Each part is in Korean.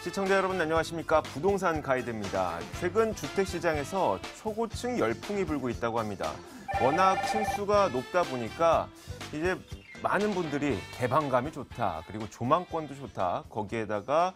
시청자 여러분 안녕하십니까? 부동산 가이드입니다. 최근 주택시장에서 초고층 열풍이 불고 있다고 합니다. 워낙 층수가 높다 보니까 이제 많은 분들이 개방감이 좋다, 그리고 조망권도 좋다, 거기에다가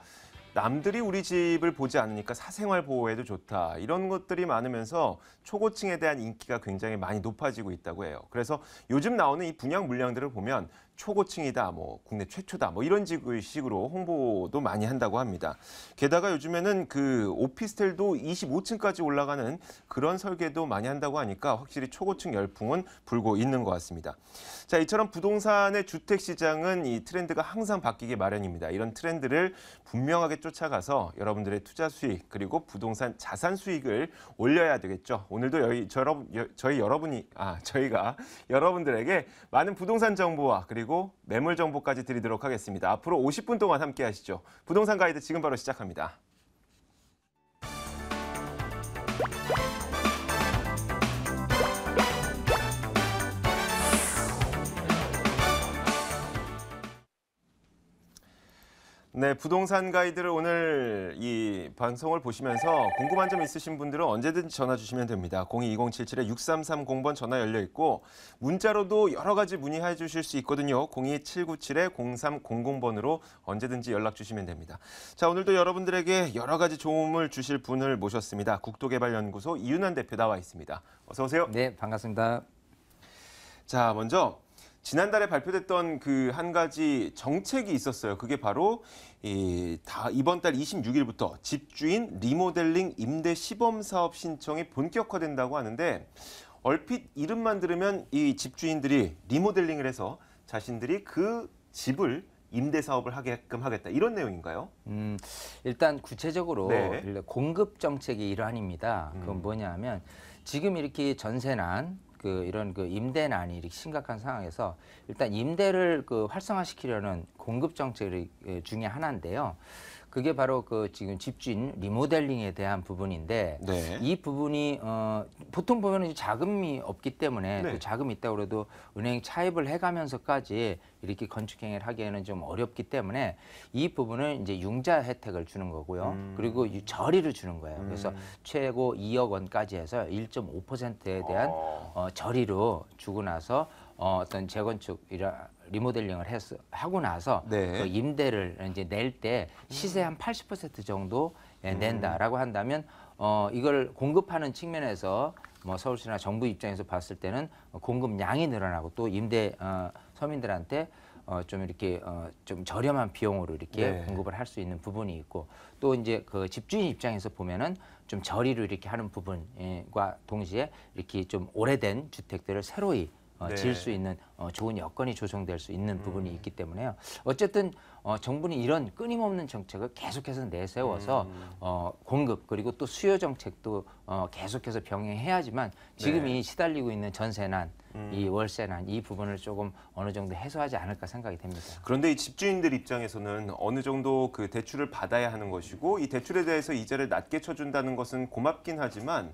남들이 우리 집을 보지 않으니까 사생활 보호에도 좋다, 이런 것들이 많으면서 초고층에 대한 인기가 굉장히 많이 높아지고 있다고 해요. 그래서 요즘 나오는 이 분양 물량들을 보면 초고층이다, 국내 최초다, 이런 식으로 홍보도 많이 한다고 합니다. 게다가 요즘에는 그 오피스텔도 25층까지 올라가는 그런 설계도 많이 한다고 하니까 확실히 초고층 열풍은 불고 있는 것 같습니다. 자, 이처럼 부동산의 주택 시장은 이 트렌드가 항상 바뀌기 마련입니다. 이런 트렌드를 분명하게 쫓아가서 여러분들의 투자 수익 그리고 부동산 자산 수익을 올려야 되겠죠. 오늘도 저희가 여러분들에게 많은 부동산 정보와 그리고 매물 정보까지 드리도록 하겠습니다. 앞으로 50분 동안 함께 하시죠. 부동산 가이드 지금 바로 시작합니다. 네, 부동산 가이드를 오늘 이 방송을 보시면서 궁금한 점 있으신 분들은 언제든지 전화 주시면 됩니다. 02-2077-6330번 전화 열려 있고 문자로도 여러 가지 문의해 주실 수 있거든요. 02-797-0300번으로 언제든지 연락 주시면 됩니다. 자, 오늘도 여러분들에게 여러 가지 도움을 주실 분을 모셨습니다. 국토개발연구소 이윤환 대표 나와 있습니다. 어서 오세요. 네, 반갑습니다. 자, 먼저 지난달에 발표됐던 그 한 가지 정책이 있었어요. 그게 바로 이번 달 26일부터 집주인 리모델링 임대 시범 사업 신청이 본격화된다고 하는데 얼핏 이름만 들으면 이 집주인들이 리모델링을 해서 자신들이 그 집을 임대 사업을 하게끔 하겠다, 이런 내용인가요? 일단 구체적으로 네. 공급 정책의 일환입니다. 그건 뭐냐면 지금 이렇게 전세난 이런 임대난이 이렇게 심각한 상황에서 일단 임대를 활성화시키려는 공급 정책 중에 하나인데요. 그게 바로 지금 집주인 리모델링에 대한 부분인데 네. 이 부분이 보통 보면 자금이 없기 때문에 네. 또 자금이 있다고 그래도 은행 차입을 해가면서까지 이렇게 건축행위를 하기에는 좀 어렵기 때문에 이 부분은 이제 융자 혜택을 주는 거고요. 그리고 저리를 주는 거예요. 그래서 최고 2억 원까지 해서 1.5%에 대한 저리로 주고 나서 어떤 재건축 리모델링을 하고 나서 네. 그 임대를 이제 낼 때 시세 한 80% 정도 낸다라고 한다면 이걸 공급하는 측면에서 서울시나 정부 입장에서 봤을 때는 공급량이 늘어나고 또 임대 서민들한테 좀 이렇게 좀 저렴한 비용으로 이렇게 네. 공급을 할 수 있는 부분이 있고 또 이제 그 집주인 입장에서 보면은 좀 저리로 이렇게 하는 부분과 동시에 이렇게 좀 오래된 주택들을 새로이 네. 지을 수 있는 좋은 여건이 조성될 수 있는 부분이 있기 때문에요. 어쨌든 정부는 이런 끊임없는 정책을 계속해서 내세워서 공급 그리고 또 수요 정책도 계속해서 병행해야지만 지금 네. 이 시달리고 있는 전세난, 이 월세난 이 부분을 조금 어느 정도 해소하지 않을까 생각이 됩니다. 그런데 이 집주인들 입장에서는 어느 정도 그 대출을 받아야 하는 것이고 이 대출에 대해서 이자를 낮게 쳐준다는 것은 고맙긴 하지만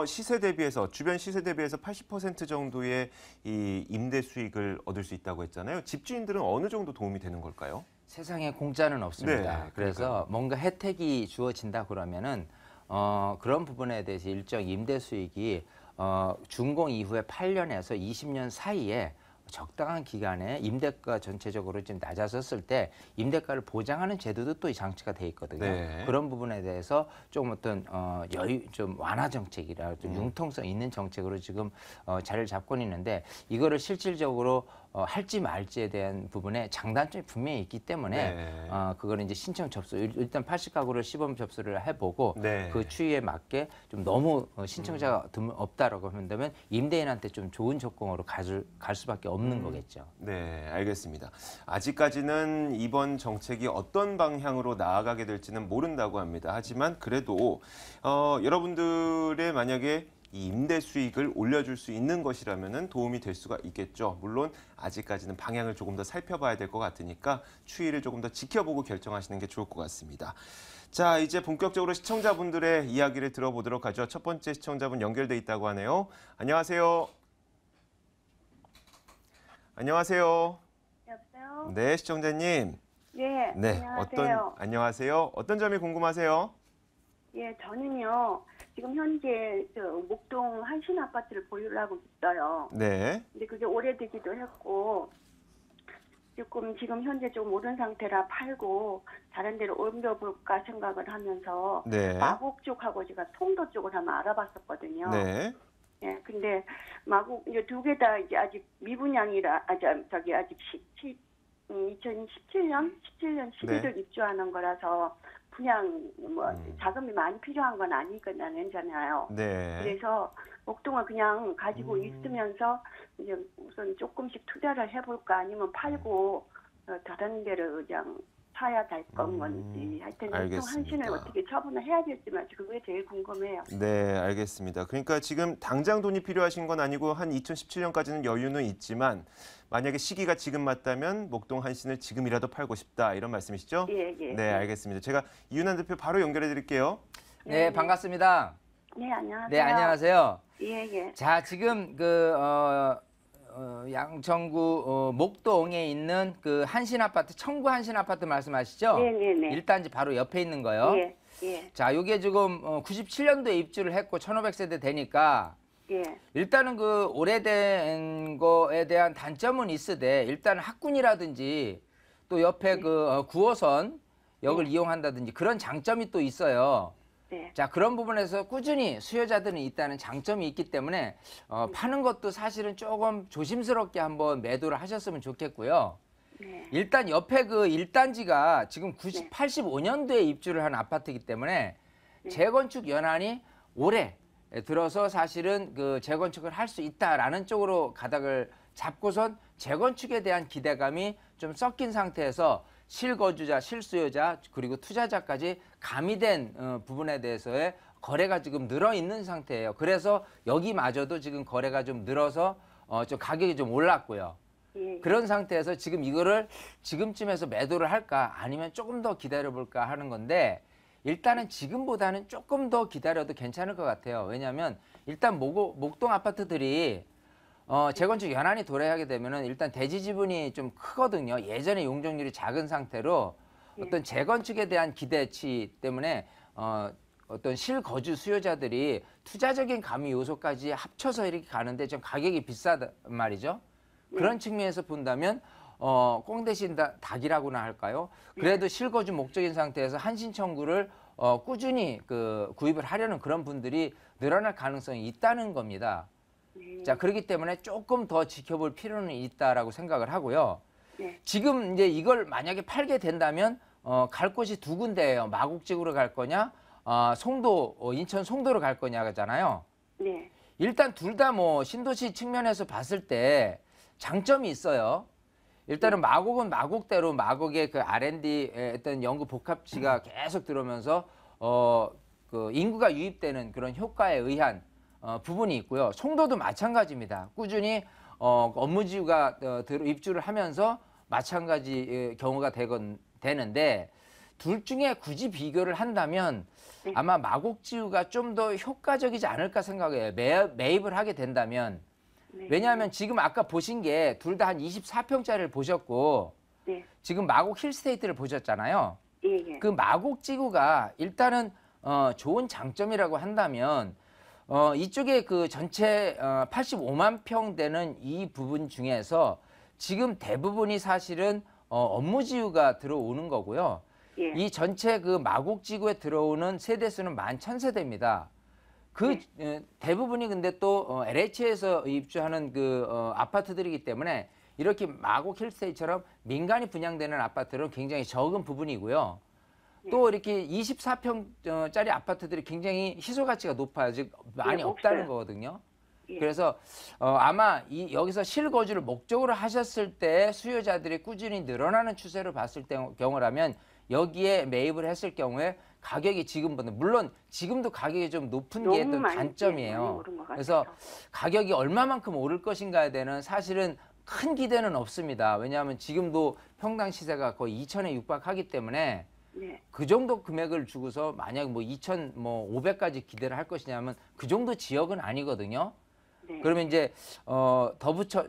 시세 대비해서 주변 시세 대비해서 80% 정도의 이 임대 수익을 얻을 수 있다고 했잖아요. 집주인들은 어느 정도 도움이 되는 걸까요? 세상에 공짜는 없습니다. 네, 그래서 뭔가 혜택이 주어진다 그러면은 그런 부분에 대해서 일정 임대 수익이 준공 이후에 8년에서 20년 사이에 적당한 기간에 임대가 전체적으로 좀 낮아졌을 때 임대가를 보장하는 제도도 또 장치가 돼 있거든요. 네. 그런 부분에 대해서 조금 어떤 여유 좀 완화 정책이라 좀 융통성 있는 정책으로 지금 자리를 잡고 있는데 이거를 실질적으로 할지 말지에 대한 부분에 장단점이 분명히 있기 때문에 네. 그거는 이제 신청 접수 일단 80가구를 시범 접수를 해보고 네. 그 추이에 맞게 좀 너무 신청자가 없다라고 한다면 임대인한테 좀 좋은 조건으로 갈 수밖에 없는 거겠죠. 네, 알겠습니다. 아직까지는 이번 정책이 어떤 방향으로 나아가게 될지는 모른다고 합니다. 하지만 그래도 여러분들의 만약에 이 임대 수익을 올려줄 수 있는 것이라면 도움이 될 수가 있겠죠. 물론 아직까지는 방향을 조금 더 살펴봐야 될 것 같으니까 추이를 조금 더 지켜보고 결정하시는 게 좋을 것 같습니다. 자, 이제 본격적으로 시청자분들의 이야기를 들어보도록 하죠. 첫 번째 시청자분 연결돼 있다고 하네요. 안녕하세요. 안녕하세요. 여보세요? 네, 시청자님. 네, 네, 안녕하세요. 안녕하세요. 어떤 점이 궁금하세요? 예, 저는요, 지금 현재 목동 한신 아파트를 보유를 하고 있어요. 네. 근데 그게 오래되기도 했고, 조금 지금 현재 좀 오른 상태라 팔고, 다른 데로 옮겨볼까 생각을 하면서, 네. 마곡 쪽하고 제가 송도 쪽을 한번 알아봤었거든요. 네. 예, 근데 마곡, 이제 두 개 다 이제 아직 미분양이라, 아직 2017년, 11월 네. 입주하는 거라서 그냥 뭐 자금이 많이 필요한 건 아니잖아요. 네. 그래서 목동을 그냥 가지고 있으면서 이제 우선 조금씩 투자를 해볼까 아니면 팔고 다른 데를 그냥 사야 될 건지 하여튼 목동 알겠습니다. 한신을 어떻게 처분을 해야 될지만 그게 제일 궁금해요. 네, 알겠습니다. 그러니까 지금 당장 돈이 필요하신 건 아니고 한 2017년까지는 여유는 있지만 만약에 시기가 지금 맞다면 목동 한신을 지금이라도 팔고 싶다 이런 말씀이시죠? 예, 예. 네, 알겠습니다. 제가 이윤환 대표 바로 연결해 드릴게요. 네, 반갑습니다. 네, 안녕하세요. 네, 안녕하세요. 예, 예. 자, 지금 양천구 목동에 있는 그 한신 아파트, 청구 한신 아파트 말씀하시죠? 네, 네, 네. 일단지 바로 옆에 있는 거요. 예, 예, 자, 요게 지금 97년도에 입주를 했고 1500세대 되니까 예. 일단은 그 오래된 거에 대한 단점은 있으되 일단 학군이라든지 또 옆에 그 9호선 역을 이용한다든지 그런 장점이 또 있어요. 네. 자, 그런 부분에서 꾸준히 수요자들은 있다는 장점이 있기 때문에 파는 것도 사실은 조금 조심스럽게 한번 매도를 하셨으면 좋겠고요. 네. 일단 옆에 그 1단지가 지금 85년도에 입주를 한 아파트이기 때문에 재건축 연한이 올해 들어서 사실은 그 재건축을 할 수 있다라는 쪽으로 가닥을 잡고선 재건축에 대한 기대감이 좀 섞인 상태에서 실거주자, 실수요자 그리고 투자자까지 가미된 부분에 대해서의 거래가 지금 늘어 있는 상태예요. 그래서 여기마저도 지금 거래가 좀 늘어서 좀 가격이 좀 올랐고요. 예. 그런 상태에서 지금 이거를 지금쯤에서 매도를 할까 아니면 조금 더 기다려볼까 하는 건데 일단은 지금보다는 조금 더 기다려도 괜찮을 것 같아요. 왜냐하면 일단 목동 아파트들이 재건축 연한이 도래하게 되면은 일단 대지 지분이 좀 크거든요. 예전에 용적률이 작은 상태로 어떤 재건축에 대한 기대치 때문에 어떤 실거주 수요자들이 투자적인 가미 요소까지 합쳐서 이렇게 가는데 좀 가격이 비싸단 말이죠. 그런 측면에서 본다면 꽁 대신 닭이라고나 할까요? 그래도 실거주 목적인 상태에서 한신 청구를 꾸준히 그 구입을 하려는 그런 분들이 늘어날 가능성이 있다는 겁니다. 자, 그렇기 때문에 조금 더 지켜볼 필요는 있다라고 생각을 하고요. 네. 지금 이제 이걸 만약에 팔게 된다면 갈 곳이 두 군데예요. 마곡지구로 갈 거냐, 송도 인천 송도로 갈 거냐잖아요. 네. 일단 둘 다 뭐 신도시 측면에서 봤을 때 장점이 있어요. 일단은 마곡은 마곡대로 마곡의 그 R&D의 어떤 연구 복합치가 계속 들어오면서 그 인구가 유입되는 그런 효과에 의한 부분이 있고요. 송도도 마찬가지입니다. 꾸준히 업무지구가 입주를 하면서 마찬가지 경우가 되는데 둘 중에 굳이 비교를 한다면 아마 마곡지구가 좀 더 효과적이지 않을까 생각해요. 매입을 하게 된다면. 왜냐하면 지금 아까 보신 게 둘 다 한 24평짜리를 보셨고 네. 지금 마곡 힐스테이트를 보셨잖아요. 예, 예. 그 마곡지구가 일단은 좋은 장점이라고 한다면 이쪽에 그 전체 85만 평 되는 이 부분 중에서 지금 대부분이 사실은 업무지구가 들어오는 거고요. 예. 이 전체 그 마곡지구에 들어오는 세대수는 11,000세대입니다. 그 대부분이 근데 또 LH에서 입주하는 그 아파트들이기 때문에 이렇게 마곡 힐스테이트처럼 민간이 분양되는 아파트는 굉장히 적은 부분이고요. 또 이렇게 24평짜리 아파트들이 굉장히 희소 가치가 높아요. 즉 많이 없다는 없어요. 거거든요. 예. 그래서 아마 여기서 실거주를 목적으로 하셨을 때 수요자들이 꾸준히 늘어나는 추세로 봤을 경우라면 여기에 매입을 했을 경우에 가격이 지금보다 물론 지금도 가격이 좀 높은 게 또 많이 단점이에요. 오른 것 그래서 같아요. 가격이 얼마만큼 오를 것인가에 대한 사실은 큰 기대는 없습니다. 왜냐하면 지금도 평당 시세가 거의 2천에 육박하기 때문에 네. 그 정도 금액을 주고서 만약 뭐 2,500까지 기대를 할 것이냐면 그 정도 지역은 아니거든요. 네. 그러면 이제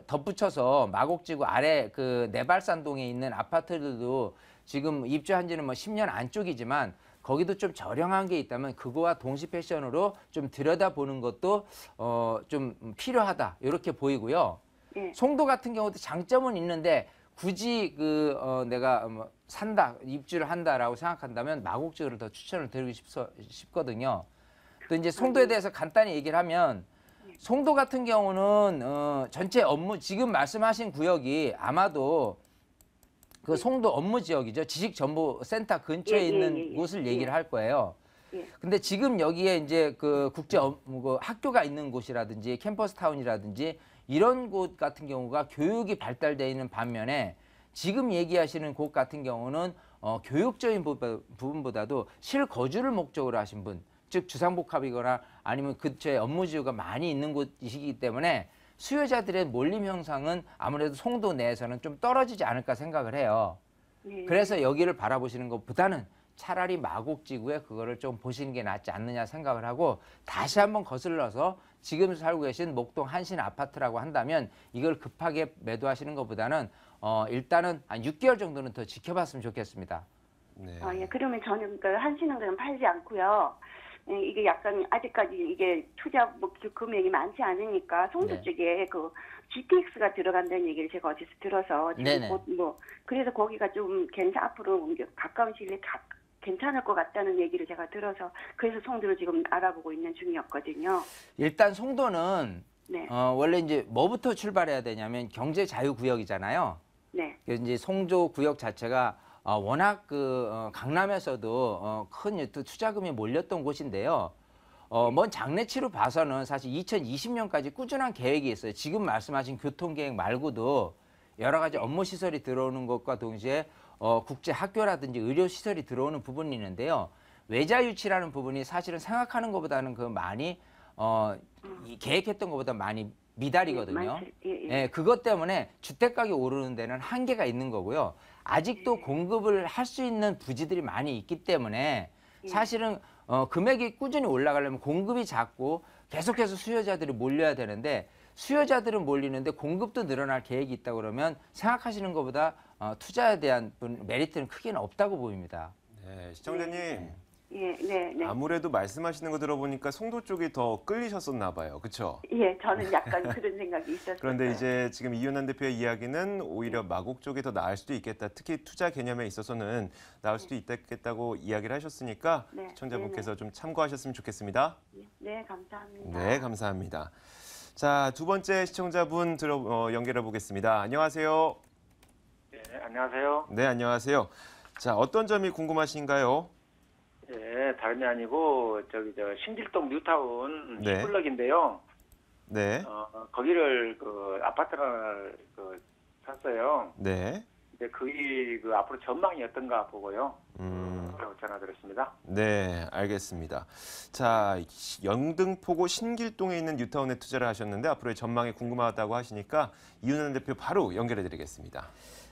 덧붙여서 마곡지구 아래 그 내발산동에 있는 아파트들도 지금 입주한 지는 뭐 10년 안쪽이지만 거기도 좀 저렴한 게 있다면 그거와 동시 패션으로 좀 들여다보는 것도 좀 필요하다 이렇게 보이고요. 예. 송도 같은 경우도 장점은 있는데 굳이 내가 뭐 산다 입주를 한다라고 생각한다면 마곡지구를 더 추천을 드리고 싶거든요. 또 이제 송도에 대해서 간단히 얘기를 하면 송도 같은 경우는 전체 업무 지금 말씀하신 구역이 아마도 그 송도 업무 지역이죠. 지식정보센터 근처에 있는 곳을 얘기를 할 거예요. 근데 지금 여기에 이제 그 국제 학교가 있는 곳이라든지 캠퍼스 타운이라든지 이런 곳 같은 경우가 교육이 발달되어 있는 반면에 지금 얘기하시는 곳 같은 경우는 교육적인 부분보다도 실거주를 목적으로 하신 분, 즉 주상복합이거나 아니면 근처에 업무 지구가 많이 있는 곳이기 때문에 수요자들의 몰림 형상은 아무래도 송도 내에서는 좀 떨어지지 않을까 생각을 해요. 그래서 여기를 바라보시는 것보다는 차라리 마곡지구에 그거를 좀 보시는 게 낫지 않느냐 생각을 하고 다시 한번 거슬러서 지금 살고 계신 목동 한신 아파트라고 한다면 이걸 급하게 매도하시는 것보다는 일단은 한 6개월 정도는 더 지켜봤으면 좋겠습니다. 네. 예. 그러면 저는 그 한신은 그냥 팔지 않고요. 이게 약간 아직까지 이게 투자 금액이 많지 않으니까 송도 네. 쪽에 그 GTX가 들어간다는 얘기를 제가 어디서 들어서 지금 네네. 곧 그래서 거기가 좀 앞으로 가까운 시일에 괜찮을 것 같다는 얘기를 제가 들어서 그래서 송도를 지금 알아보고 있는 중이었거든요. 일단 송도는 네. 원래 이제 뭐부터 출발해야 되냐면 경제 자유 구역이잖아요. 네. 그래서 이제 송도 구역 자체가 워낙 강남에서도 큰 투자금이 몰렸던 곳인데요. 먼 장래치로 봐서는 사실 2020년까지 꾸준한 계획이 있어요. 지금 말씀하신 교통계획 말고도 여러 가지 업무 시설이 들어오는 것과 동시에 국제 학교라든지 의료 시설이 들어오는 부분이 있는데요. 외자 유치라는 부분이 사실은 생각하는 것보다는 많이 계획했던 것보다 많이 미달이거든요. 예, 그것 때문에 주택 가격이 오르는 데는 한계가 있는 거고요. 아직도 공급을 할 수 있는 부지들이 많이 있기 때문에 사실은 금액이 꾸준히 올라가려면 공급이 작고 계속해서 수요자들이 몰려야 되는데 수요자들은 몰리는데 공급도 늘어날 계획이 있다 그러면 생각하시는 것보다 투자에 대한 메리트는 크게는 없다고 보입니다. 네, 시청자님. 네. 아무래도 말씀하시는 거 들어보니까 송도 쪽이 더 끌리셨었나 봐요. 그렇죠? 예, 저는 약간 그런 생각이 있었어요. 그런데 이제 지금 이윤환 대표의 이야기는 오히려 마곡 쪽이 더 나을 수도 있겠다. 특히 투자 개념에 있어서는 나을 수도 있겠다고 이야기를 하셨으니까 네, 시청자분께서 좀 참고하셨으면 좋겠습니다. 네, 감사합니다. 네, 감사합니다. 자, 두 번째 시청자분 연결해 보겠습니다. 안녕하세요. 네, 안녕하세요. 네, 안녕하세요. 자, 어떤 점이 궁금하신가요? 예, 다름이 아니고 신길동 뉴타운 네. 10블럭인데요. 네. 거기를 아파트를 샀어요. 네. 근데 거기 앞으로 전망이 어떤가 보고요. 그래서 전화드렸습니다. 네, 알겠습니다. 자, 영등포구 신길동에 있는 뉴타운에 투자를 하셨는데 앞으로의 전망이 궁금하다고 하시니까 이윤환 대표 바로 연결해 드리겠습니다.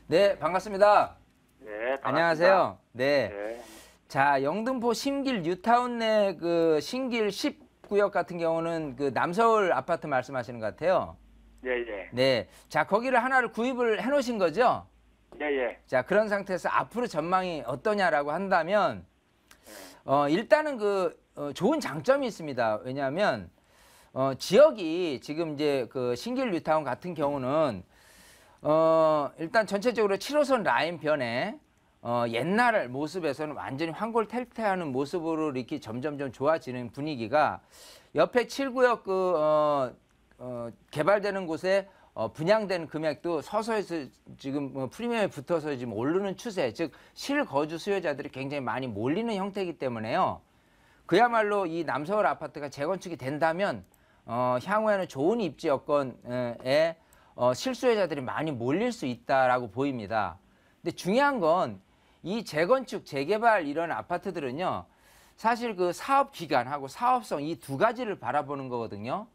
네, 반갑습니다. 네, 반갑습니다. 안녕하세요. 네. 네. 자, 영등포 신길 뉴타운 내 그 신길 10구역 같은 경우는 그 남서울 아파트 말씀하시는 것 같아요. 예. 네. 자, 거기를 하나를 구입을 해 놓으신 거죠? 예. 자, 그런 상태에서 앞으로 전망이 어떠냐라고 한다면 일단은 좋은 장점이 있습니다. 왜냐하면 지역이 지금 이제 그 신길 뉴타운 같은 경우는 일단 전체적으로 7호선 라인 변에 옛날 모습에서는 완전히 환골탈태하는 모습으로 이렇게 점점점 좋아지는 분위기가 옆에 7구역 개발되는 곳에 분양되는 금액도 서서히 지금 프리미엄에 붙어서 지금 오르는 추세, 즉 실거주 수요자들이 굉장히 많이 몰리는 형태이기 때문에요. 그야말로 이 남서울 아파트가 재건축이 된다면 향후에는 좋은 입지 여건에 실수요자들이 많이 몰릴 수 있다라고 보입니다. 근데 중요한 건 이 재건축, 재개발 이런 아파트들은요, 사실 그 사업 기간하고 사업성 이 두 가지를 바라보는 거거든요.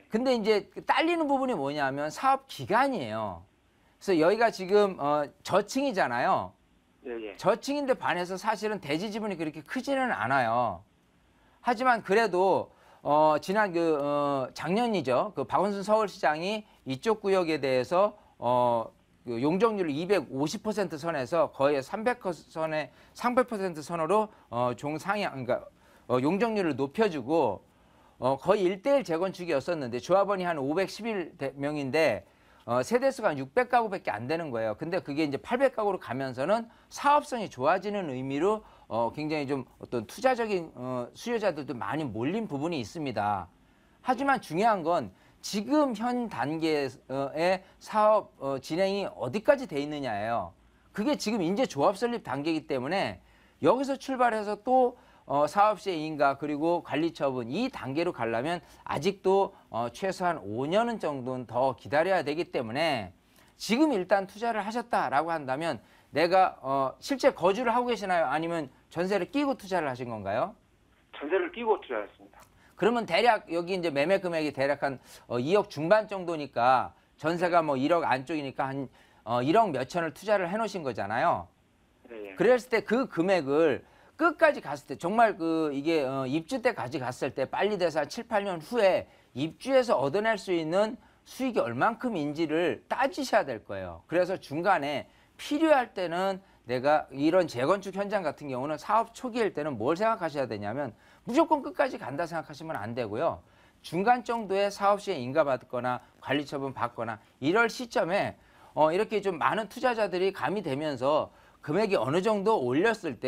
근데 이제 딸리는 부분이 뭐냐면 사업 기간이에요. 그래서 여기가 지금 저층이잖아요. 예. 저층인데 반해서 사실은 대지 지분이 그렇게 크지는 않아요. 하지만 그래도 지난 작년이죠. 그 박원순 서울시장이 이쪽 구역에 대해서 그 용적률을 250% 선에서 거의 300% 선으로 종상향, 그러니까 용적률을 높여주고 거의 1대1 재건축이었었는데 조합원이 한 511명인데 세대수가 한 600가구밖에 안 되는 거예요. 근데 그게 이제 800가구로 가면서는 사업성이 좋아지는 의미로 굉장히 좀 어떤 투자적인 수요자들도 많이 몰린 부분이 있습니다. 하지만 중요한 건 지금 현 단계의 사업 진행이 어디까지 돼 있느냐예요. 그게 지금 이제 조합 설립 단계이기 때문에 여기서 출발해서 또 사업시의 인가 그리고 관리 처분 이 단계로 가려면 아직도 최소한 5년 정도는 더 기다려야 되기 때문에 지금 일단 투자를 하셨다라고 한다면 내가 실제 거주를 하고 계시나요? 아니면 전세를 끼고 투자를 하신 건가요? 전세를 끼고 투자했습니다. 그러면 대략 여기 이제 매매 금액이 대략 한 2억 중반 정도니까 전세가 뭐 1억 안쪽이니까 한 1억 몇천을 투자를 해놓으신 거잖아요. 네. 그랬을 때 그 금액을 끝까지 갔을 때 정말 이게 입주 때까지 갔을 때 빨리 돼서 한 7, 8년 후에 입주해서 얻어낼 수 있는 수익이 얼만큼인지를 따지셔야 될 거예요. 그래서 중간에 필요할 때는 내가 이런 재건축 현장 같은 경우는 사업 초기일 때는 뭘 생각하셔야 되냐면 무조건 끝까지 간다 생각하시면 안 되고요. 중간 정도의 사업시에 인가받거나 관리처분 받거나 이럴 시점에 이렇게 좀 많은 투자자들이 가미되면서 금액이 어느 정도 올라갔을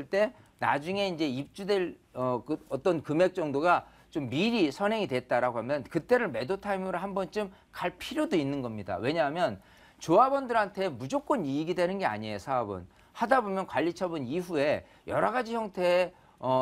때 나중에 이제 입주될 그 어떤 금액 정도가 좀 미리 선행이 됐다라고 하면 그때를 매도 타임으로 한 번쯤 갈 필요도 있는 겁니다. 왜냐하면 조합원들한테 무조건 이익이 되는 게 아니에요. 사업은 하다 보면 관리 처분 이후에 여러 가지 형태의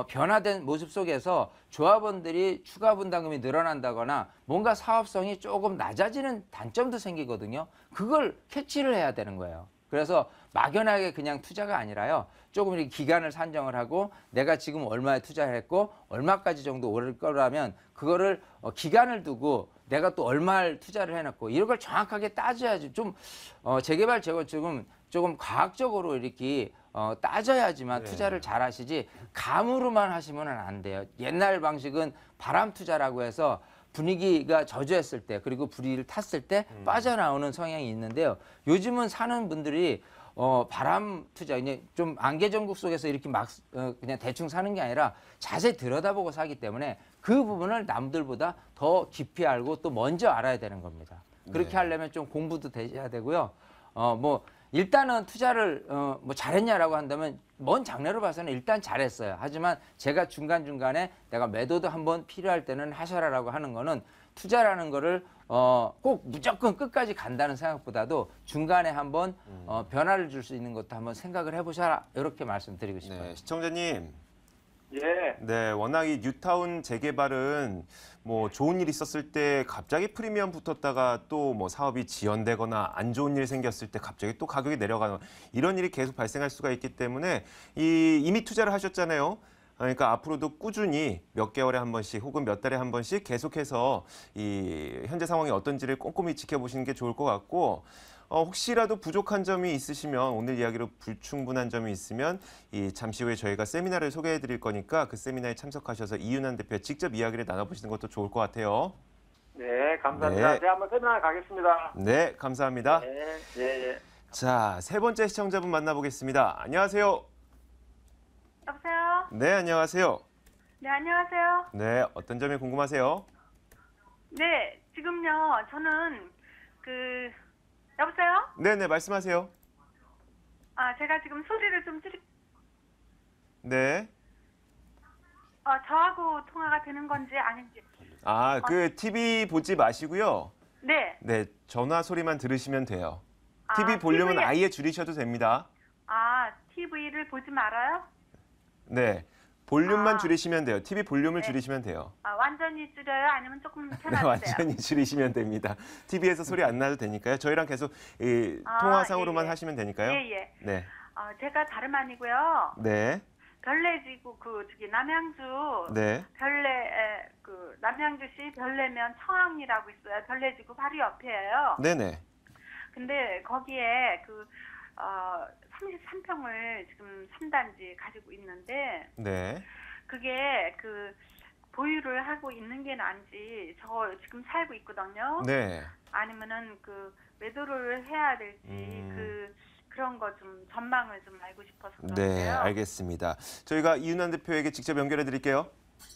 변화된 모습 속에서 조합원들이 추가 분담금이 늘어난다거나 뭔가 사업성이 조금 낮아지는 단점도 생기거든요. 그걸 캐치를 해야 되는 거예요. 그래서 막연하게 그냥 투자가 아니라요. 조금 이렇게 기간을 산정을 하고 내가 지금 얼마에 투자를 했고 얼마까지 정도 오를 거라면 그거를 기간을 두고 내가 또 얼마를 투자를 해놨고 이런 걸 정확하게 따져야지. 좀 재개발 재건축은 조금 과학적으로 이렇게 따져야지만 네. 투자를 잘 하시지 감으로만 하시면 안 돼요. 옛날 방식은 바람 투자라고 해서 분위기가 저조했을 때 그리고 불이를 탔을 때 빠져나오는 성향이 있는데요. 요즘은 사는 분들이 바람 투자, 이제 좀 안개전국 속에서 이렇게 막 그냥 대충 사는 게 아니라 자세히 들여다보고 사기 때문에 그 부분을 남들보다 더 깊이 알고 또 먼저 알아야 되는 겁니다. 그렇게 네. 하려면 좀 공부도 되셔야 되고요. 뭐 일단은 투자를 뭐 잘했냐라고 한다면 먼 장래로 봐서는 일단 잘했어요. 하지만 제가 중간중간에 내가 매도도 한번 필요할 때는 하셔라라고 하는 거는 투자라는 거를 꼭 무조건 끝까지 간다는 생각보다도 중간에 한번 변화를 줄 수 있는 것도 한번 생각을 해보셔라. 이렇게 말씀드리고 싶어요. 네, 시청자님. 예. 네, 워낙 이 뉴타운 재개발은 뭐 좋은 일 있었을 때 갑자기 프리미엄 붙었다가 또 뭐 사업이 지연되거나 안 좋은 일 생겼을 때 갑자기 또 가격이 내려가는 이런 일이 계속 발생할 수가 있기 때문에 이미 투자를 하셨잖아요. 그러니까 앞으로도 꾸준히 몇 개월에 한 번씩 혹은 몇 달에 한 번씩 계속해서 이 현재 상황이 어떤지를 꼼꼼히 지켜보시는 게 좋을 것 같고 혹시라도 부족한 점이 있으시면 오늘 이야기로 불충분한 점이 있으면 잠시 후에 저희가 세미나를 소개해 드릴 거니까 그 세미나에 참석하셔서 이윤환 대표 직접 이야기를 나눠보시는 것도 좋을 것 같아요. 네, 감사합니다. 네. 제가 한번 세미나 가겠습니다. 네, 감사합니다. 네, 예, 예. 자, 세 번째 시청자분 만나보겠습니다. 안녕하세요. 여보세요? 네, 안녕하세요. 네, 안녕하세요. 네, 어떤 점이 궁금하세요? 네, 지금요, 저는 여보세요? 네, 네, 말씀하세요. 제가 지금 소리를 좀 네. 저하고 통화가 되는 건지 아닌지. 그 TV 보지 마시고요. 네. 네, 전화 소리만 들으시면 돼요. TV 볼륨은 TV. 아예 줄이셔도 됩니다. TV를 보지 말아요? 네, 볼륨만 아. 줄이시면 돼요. TV 볼륨을 네. 줄이시면 돼요. 완전히 줄여요? 아니면 조금 네, 켜놔주세요? 완전히 줄이시면 됩니다. TV에서 소리 안 나도 되니까요. 저희랑 계속 통화상으로만 예. 하시면 되니까요. 예, 예. 네, 제가 다름 아니고요. 네, 별내지구, 남양주. 네, 남양주시 별내면 청항리라고 있어요. 별내지구 바로 옆이에요. 네, 네. 근데 거기에 33평을 지금 3단지 가지고 있는데 네. 그게 보유를 하고 있는 게 나은지 저 지금 살고 있거든요. 네. 아니면은 매도를 해야 될지 그런 거 좀 전망을 좀 알고 싶어서 그런데요. 네, 알겠습니다. 저희가 이윤환 대표에게 직접 연결해 드릴게요.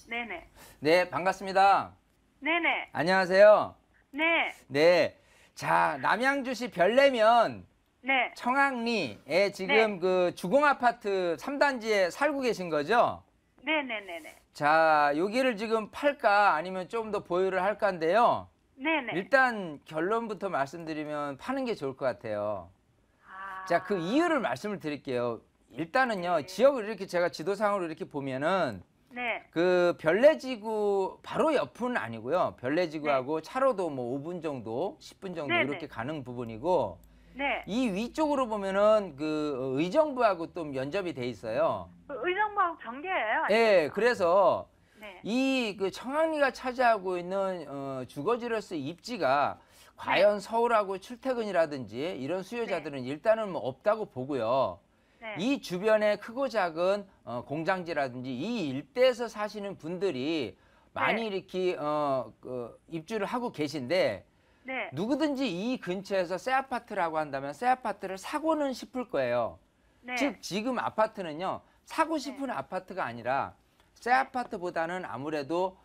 네네. 네, 반갑습니다. 네네. 안녕하세요. 네. 네. 자, 남양주시 별내면 네. 청학리에 지금 그 주공 아파트 3단지에 살고 계신 거죠? 네네네네. 자, 여기를 지금 팔까 아니면 좀 더 보유를 할까인데요. 네네. 일단 결론부터 말씀드리면 파는 게 좋을 것 같아요. 자, 그 이유를 말씀을 드릴게요. 일단은요, 지역을 이렇게 제가 지도상으로 이렇게 보면은 네. 그 별내지구 바로 옆은 아니고요. 별내지구하고 차로도 뭐 5분 정도, 10분 정도 네네. 이렇게 가는 부분이고 네. 이 위쪽으로 보면은 그 의정부하고 또 면접이 돼 있어요. 의정부하고 경계예요? 예, 그래서 네. 이 그 청학리가 차지하고 있는 주거지로서의 입지가 과연 서울하고 출퇴근이라든지 이런 수요자들은 일단은 뭐 없다고 보고요. 네. 이 주변에 크고 작은 공장지라든지 이 일대에서 사시는 분들이 많이 이렇게 입주를 하고 계신데 네. 누구든지 이 근처에서 새 아파트라고 한다면 새 아파트를 사고는 싶을 거예요. 네. 즉 지금 아파트는요 사고 싶은 아파트가 아니라 새 아파트보다는 아무래도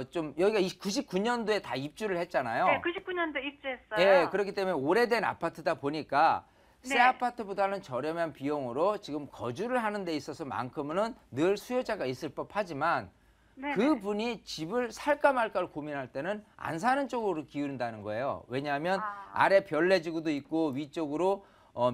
좀 여기가 99년도에 다 입주를 했잖아요. 네, 99년도 입주했어요. 예, 그렇기 때문에 오래된 아파트다 보니까 새 네. 아파트보다는 저렴한 비용으로 지금 거주를 하는 데 있어서만큼은 늘 수요자가 있을 법하지만 네네. 그분이 집을 살까 말까를 고민할 때는 안 사는 쪽으로 기울인다는 거예요. 왜냐하면 아래 별내지구도 있고 위쪽으로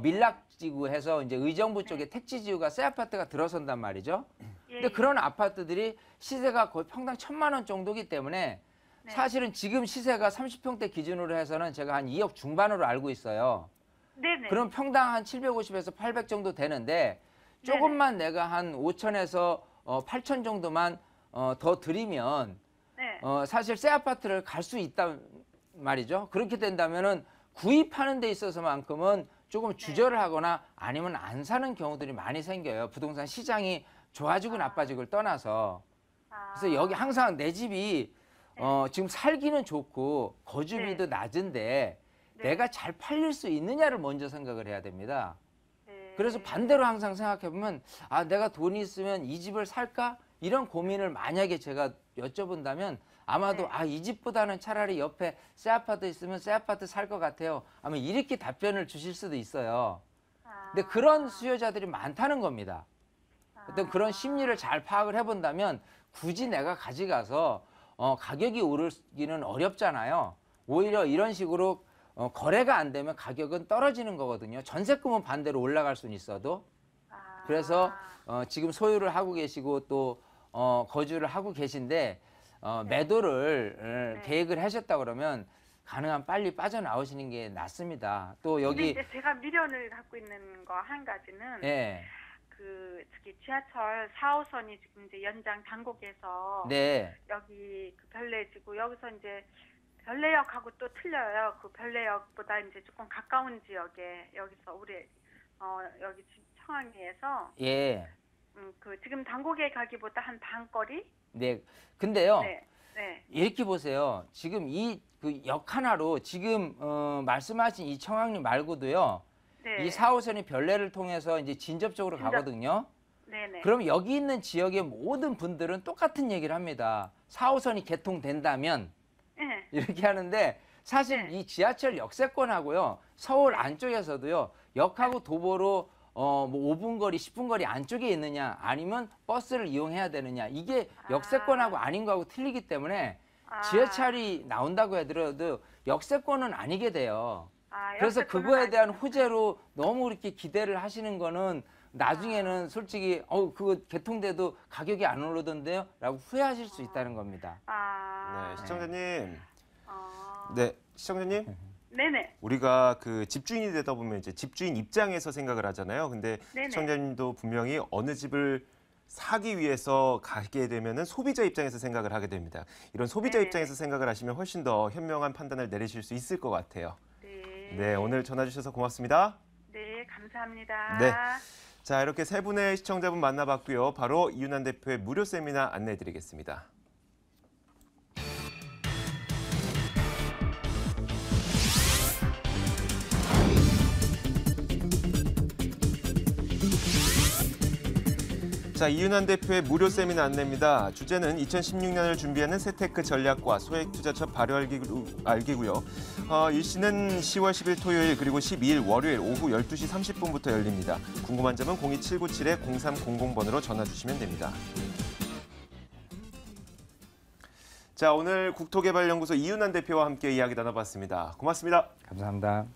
밀락지구 해서 이제 의정부 쪽에 택지지구가 새 아파트가 들어선단 말이죠. 근데 그런 아파트들이 시세가 거의 평당 1,000만 원 정도기 때문에 사실은 지금 시세가 30평대 기준으로 해서는 제가 한 2억 중반으로 알고 있어요. 네네. 그럼 평당 한 750에서 800 정도 되는데 조금만 내가 한 5천에서 8천 정도만 더 드리면 네. 사실 새 아파트를 갈 수 있단 말이죠. 그렇게 된다면은 구입하는 데 있어서만큼은 조금 주저를 하거나 아니면 안 사는 경우들이 많이 생겨요. 부동산 시장이 좋아지고 나빠지고를 떠나서. 그래서 여기 항상 내 집이 지금 살기는 좋고 거주비도 낮은데 내가 잘 팔릴 수 있느냐를 먼저 생각을 해야 됩니다. 그래서 반대로 항상 생각해 보면 아 내가 돈이 있으면 이 집을 살까? 이런 고민을 만약에 제가 여쭤본다면 아마도 아 이 집보다는 차라리 옆에 새 아파트 있으면 새 아파트 살 것 같아요. 아마 이렇게 답변을 주실 수도 있어요. 근데 그런 수요자들이 많다는 겁니다. 어떤 그런 심리를 잘 파악을 해본다면 굳이 내가 가져가서 가격이 오르기는 어렵잖아요. 오히려 이런 식으로 거래가 안 되면 가격은 떨어지는 거거든요. 전세금은 반대로 올라갈 수는 있어도. 그래서 지금 소유를 하고 계시고 또 거주를 하고 계신데 매도를 계획을 하셨다 그러면 가능한 빨리 빠져나오시는 게 낫습니다. 또 여기 근데 이제 제가 미련을 갖고 있는 거 한 가지는 예. 그 저기 지하철 4호선이 지금 이제 연장 단곡에서 네. 여기 그 별내지구 여기서 이제 별내역하고 또 틀려요. 그 별내역보다 이제 조금 가까운 지역에 여기서 우리 여기 청학리에서 예. 그 지금 단곡에 가기보다 한 반거리? 네. 근데요. 네. 네. 이렇게 보세요. 지금 이 그 역 하나로 지금 말씀하신 이 청학리 말고도요. 네. 이 4호선이 별내를 통해서 이제 진접 쪽으로 가거든요. 네네. 그럼 여기 있는 지역의 모든 분들은 똑같은 얘기를 합니다. 4호선이 개통된다면 네. 이렇게 하는데 사실 이 지하철 역세권하고요. 서울 안쪽에서도요. 역하고 도보로 뭐 5분 거리, 10분 거리 안쪽에 있느냐 아니면 버스를 이용해야 되느냐 이게 역세권하고 아닌 거하고 틀리기 때문에 지하철이 나온다고 하더라도 역세권은 아니게 돼요. 그래서 그거에 대한 호재로 너무 이렇게 기대를 하시는 거는 나중에는 솔직히 그거 개통돼도 가격이 안 오르던데요? 라고 후회하실 수 있다는 겁니다. 네, 시청자님. 네, 시청자님. 네네. 우리가 그 집주인이 되다 보면 이제 집주인 입장에서 생각을 하잖아요. 근데 네네. 시청자님도 분명히 어느 집을 사기 위해서 가게 되면은 소비자 입장에서 생각을 하게 됩니다. 이런 소비자 입장에서 생각을 하시면 훨씬 더 현명한 판단을 내리실 수 있을 것 같아요. 네, 오늘 전화 주셔서 고맙습니다. 네, 감사합니다. 네. 자, 이렇게 세 분의 시청자분 만나봤고요. 바로 이윤환 대표의 무료 세미나 안내해드리겠습니다. 자, 이윤환 대표의 무료 세미나 안내입니다. 주제는 2016년을 준비하는 세테크 전략과 소액투자처 발효 알기고요. 일시는 10월 10일 토요일 그리고 12일 월요일 오후 12시 30분부터 열립니다. 궁금한 점은 02797-0300번으로 전화 주시면 됩니다. 자, 오늘 국토개발연구소 이윤환 대표와 함께 이야기 나눠봤습니다. 고맙습니다. 감사합니다.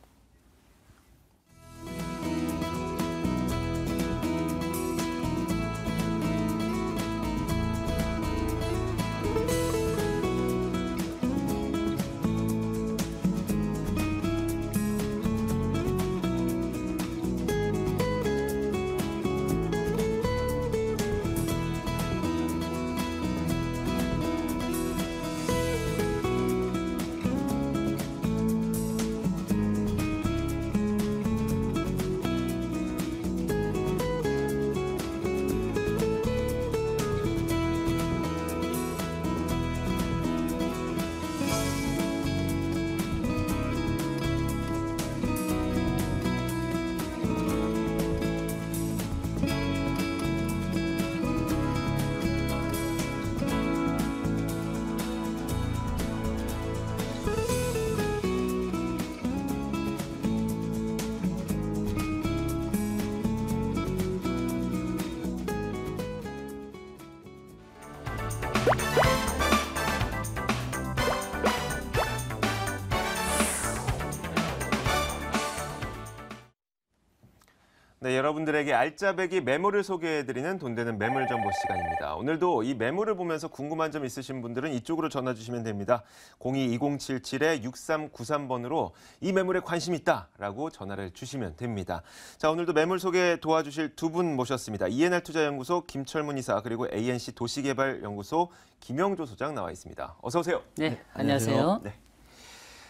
네, 여러분들에게 알짜배기 매물을 소개해드리는 돈 되는 매물 정보 시간입니다. 오늘도 이 매물을 보면서 궁금한 점 있으신 분들은 이쪽으로 전화 주시면 됩니다. 02-2077-6393번으로 이 매물에 관심 있다라고 전화를 주시면 됩니다. 자, 오늘도 매물 소개 도와주실 두 분 모셨습니다. ENR 투자연구소 김철문 이사 그리고 ANC 도시개발연구소 김영조 소장 나와 있습니다. 어서 오세요. 네, 안녕하세요. 네.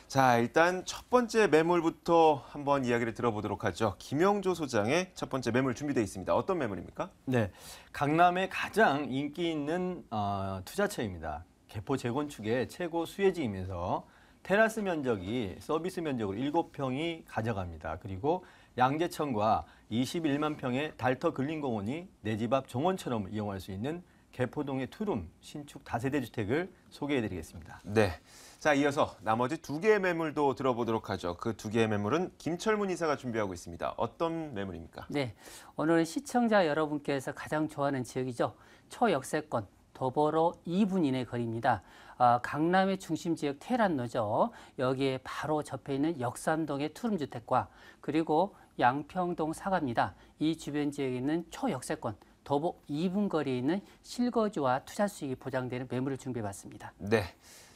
자, 일단 첫 번째 매물부터 한번 이야기를 들어보도록 하죠. 김영조 소장의 첫 번째 매물 준비되어 있습니다. 어떤 매물입니까? 네, 강남의 가장 인기 있는 투자처입니다. 개포 재건축의 최고 수혜지이면서 테라스 면적이 서비스 면적으로 7평이 가져갑니다. 그리고 양재천과 21만 평의 달터 근린공원이 내 집 앞 정원처럼 이용할 수 있는 개포동의 투룸 신축 다세대 주택을 소개해드리겠습니다. 네. 자, 이어서 나머지 두 개의 매물도 들어보도록 하죠. 그 두 개의 매물은 김철문 이사가 준비하고 있습니다. 어떤 매물입니까? 네, 오늘은 시청자 여러분께서 가장 좋아하는 지역이죠. 초역세권, 더불어 2분 이내 거리입니다. 강남의 중심 지역 테란로죠. 여기에 바로 접해 있는 역삼동의 투룸주택과 그리고 양평동 사과입니다. 이 주변 지역에 있는 초역세권, 더불어 2분 거리에 있는 실거주와 투자 수익이 보장되는 매물을 준비해봤습니다. 네.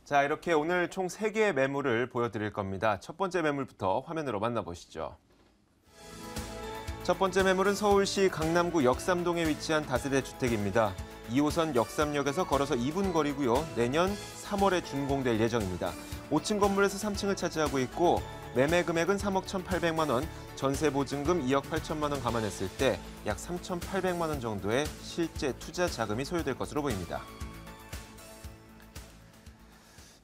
자, 이렇게 오늘 총 3개의 매물을 보여드릴 겁니다. 첫 번째 매물부터 화면으로 만나보시죠. 첫 번째 매물은 서울시 강남구 역삼동에 위치한 다세대 주택입니다. 2호선 역삼역에서 걸어서 2분 거리고요. 내년 3월에 준공될 예정입니다. 5층 건물에서 3층을 차지하고 있고 매매 금액은 3억 1,800만 원, 전세 보증금 2억 8천만 원 감안했을 때 약 3,800만 원 정도의 실제 투자 자금이 소요될 것으로 보입니다.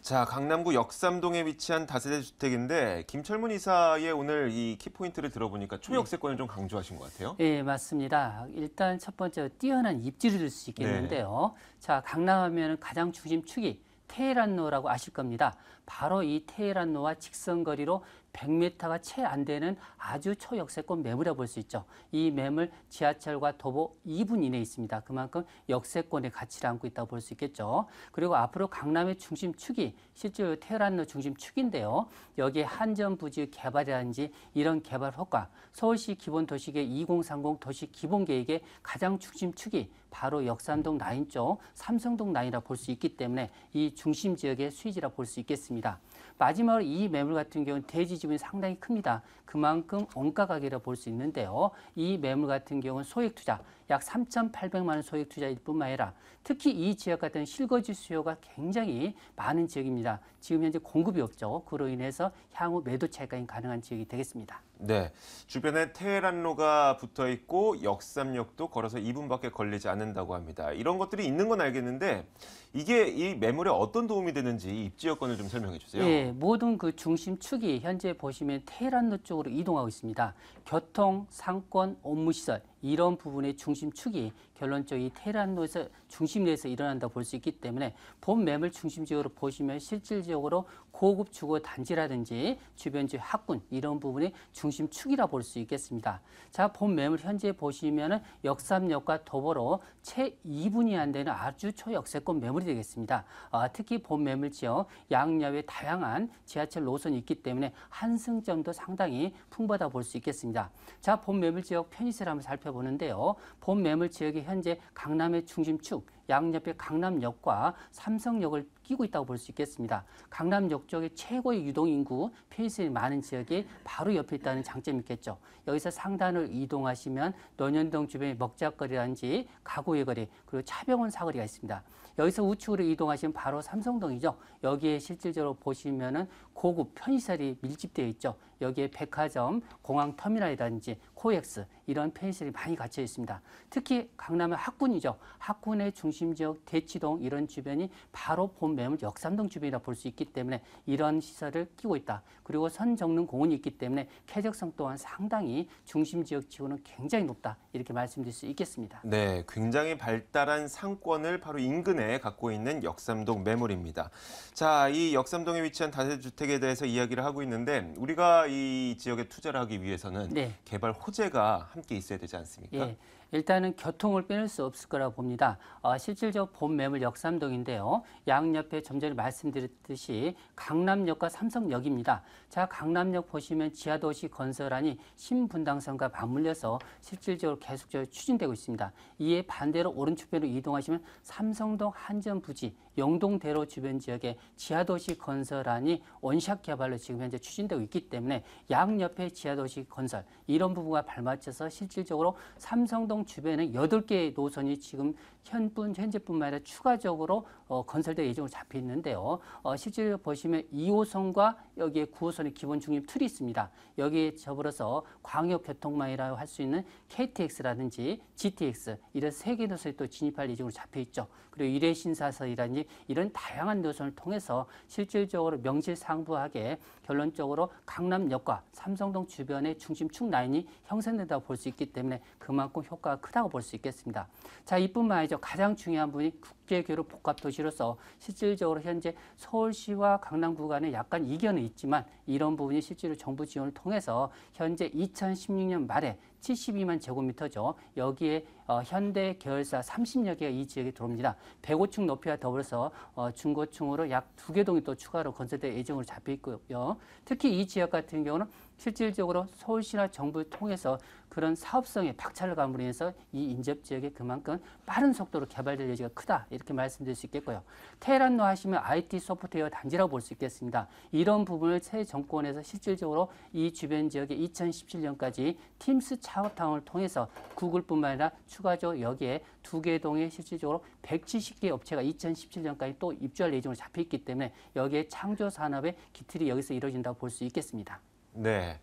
자, 강남구 역삼동에 위치한 다세대 주택인데 김철문 이사의 오늘 이 키포인트를 들어보니까 초역세권을 좀 강조하신 것 같아요. 네, 맞습니다. 일단 첫 번째 뛰어난 입지를 줄 수 있겠는데요. 자, 강남하면 가장 중심축이 테헤란로라고 아실 겁니다. 바로 이 테헤란로와 직선거리로 100m가 채 안 되는 아주 초역세권 매물이라고 볼 수 있죠. 이 매물 지하철과 도보 2분 이내에 있습니다. 그만큼 역세권의 가치를 안고 있다고 볼 수 있겠죠. 그리고 앞으로 강남의 중심축이 실제로 테헤란로 중심축인데요. 여기에 한전부지 개발이라든지 이런 개발 효과, 서울시 기본도시계획 2030 도시기본계획의 가장 중심축이 바로 역삼동 라인 쪽, 삼성동 라인이라고 볼 수 있기 때문에 이 중심 지역의 수혜지라고 볼 수 있겠습니다. 마지막으로 이 매물 같은 경우는 대지 지분이 상당히 큽니다. 그만큼 원가 가격이라고 볼 수 있는데요. 이 매물 같은 경우는 소액 투자, 약 3,800만 원 소액 투자일 뿐만 아니라 특히 이 지역 같은 실거주 수요가 굉장히 많은 지역입니다. 지금 현재 공급이 없죠. 그로 인해서 향후 매도 차익이 가능한 지역이 되겠습니다. 네, 주변에 테헤란로가 붙어 있고 역삼역도 걸어서 2분밖에 걸리지 않는다고 합니다. 이런 것들이 있는 건 알겠는데 이게 이 매물에 어떤 도움이 되는지 입지 여건을 좀 설명해 주세요. 네, 모든 그 중심축이 현재 보시면 테헤란로 쪽으로 이동하고 있습니다. 교통, 상권, 업무시설 이런 부분의 중심축이 결론적으로 이 테란노에서 중심내에서 일어난다 볼 수 있기 때문에 본 매물 중심적으로 보시면 실질적으로 고급 주거 단지라든지 주변지 학군 이런 부분이 중심축이라 볼 수 있겠습니다. 자, 본 매물 현재 보시면은 역삼역과 더불어 채 2분이 안 되는 아주 초역세권 매물이 되겠습니다. 특히 본 매물 지역 양옆에 다양한 지하철 노선이 있기 때문에 환승점도 상당히 풍부하다 볼 수 있겠습니다. 자, 본 매물 지역 편의세를 한번 살펴보는데요. 본 매물 지역이 현재 강남의 중심축, 양옆에 강남역과 삼성역을 끼고 있다고 볼 수 있겠습니다. 강남역 쪽에 최고의 유동인구, 편의세이 많은 지역이 바로 옆에 있다는 장점이 있겠죠. 여기서 상단을 이동하시면 논현동 주변의 먹자거리라든지 가구의 거리, 그리고 차병원 사거리가 있습니다. 여기서 우측으로 이동하시면 바로 삼성동이죠. 여기에 실질적으로 보시면은 고급 편의시설이 밀집되어 있죠. 여기에 백화점, 공항터미널이라든지 코엑스 이런 편의시설이 많이 갖춰 있습니다. 특히 강남은 학군이죠. 학군의 중심지역 대치동 이런 주변이 바로 본 매물 역삼동 주변이라 볼 수 있기 때문에 이런 시설을 끼고 있다. 그리고 선정릉 공원이 있기 때문에 쾌적성 또한 상당히 중심지역 치고는 굉장히 높다. 이렇게 말씀드릴 수 있겠습니다. 네, 굉장히 발달한 상권을 바로 인근에 갖고 있는 역삼동 매물입니다. 자, 이 역삼동에 위치한 다세주택에 대해서 이야기를 하고 있는데 우리가 이 지역에 투자를 하기 위해서는 네. 개발 호재가 함께 있어야 되지 않습니까? 예. 일단은 교통을 빼놓을 수 없을 거라고 봅니다. 실질적 본 매물 역삼동인데요. 양옆에 좀 전에 말씀드렸듯이 강남역과 삼성역입니다. 자, 강남역 보시면 지하도시 건설안이 신분당선과 맞물려서 실질적으로 계속적으로 추진되고 있습니다. 이에 반대로 오른쪽으로 이동하시면 삼성동 한전부지, 영동대로 주변 지역에 지하도시 건설안이 원샷 개발로 지금 현재 추진되고 있기 때문에 양옆에 지하도시 건설 이런 부분과 발맞춰서 실질적으로 삼성동 주변에 8개의 노선이 지금 현재뿐만 아니라 추가적으로 건설될 예정으로 잡혀 있는데요. 실제로 보시면 2호선과 여기에 9호선의 기본 중립 틀이 있습니다. 여기에 접으로서 광역교통망이라고 할 수 있는 KTX라든지 GTX 이런 3개 노선이 또 진입할 예정으로 잡혀 있죠. 그리고 일회신사선이라든지 이런 다양한 노선을 통해서 실질적으로 명실상부하게 결론적으로 강남역과 삼성동 주변의 중심축 라인이 형성된다고 볼 수 있기 때문에 그만큼 효과가 크다고 볼 수 있겠습니다. 자, 이뿐만 아니죠. 가장 중요한 부분이 국제교류 복합도시로서 실질적으로 현재 서울시와 강남 구간에 약간 이견은 있지만 이런 부분이 실제로 정부 지원을 통해서 현재 2016년 말에 72만 제곱미터죠. 여기에 현대 계열사 30여 개가 이 지역에 들어옵니다. 105층 높이와 더불어서 중고층으로 약 2개 동이 또 추가로 건설될 예정으로 잡혀 있고요. 특히 이 지역 같은 경우는 실질적으로 서울시나 정부를 통해서 그런 사업성의 박차를 감으로 인해서 이 인접 지역에 그만큼 빠른 속도로 개발될 여지가 크다 이렇게 말씀드릴 수 있겠고요. 테헤란로 하시면 IT 소프트웨어 단지라고 볼 수 있겠습니다. 이런 부분을 새 정권에서 실질적으로 이 주변 지역에 2017년까지 팀스 창업타운을 통해서 구글뿐만 아니라 추가적으로 여기에 2개 동에 실질적으로 170개 업체가 2017년까지 또 입주할 예정으로 잡혀 있기 때문에 여기에 창조 산업의 기틀이 여기서 이루어진다고 볼 수 있겠습니다. 네,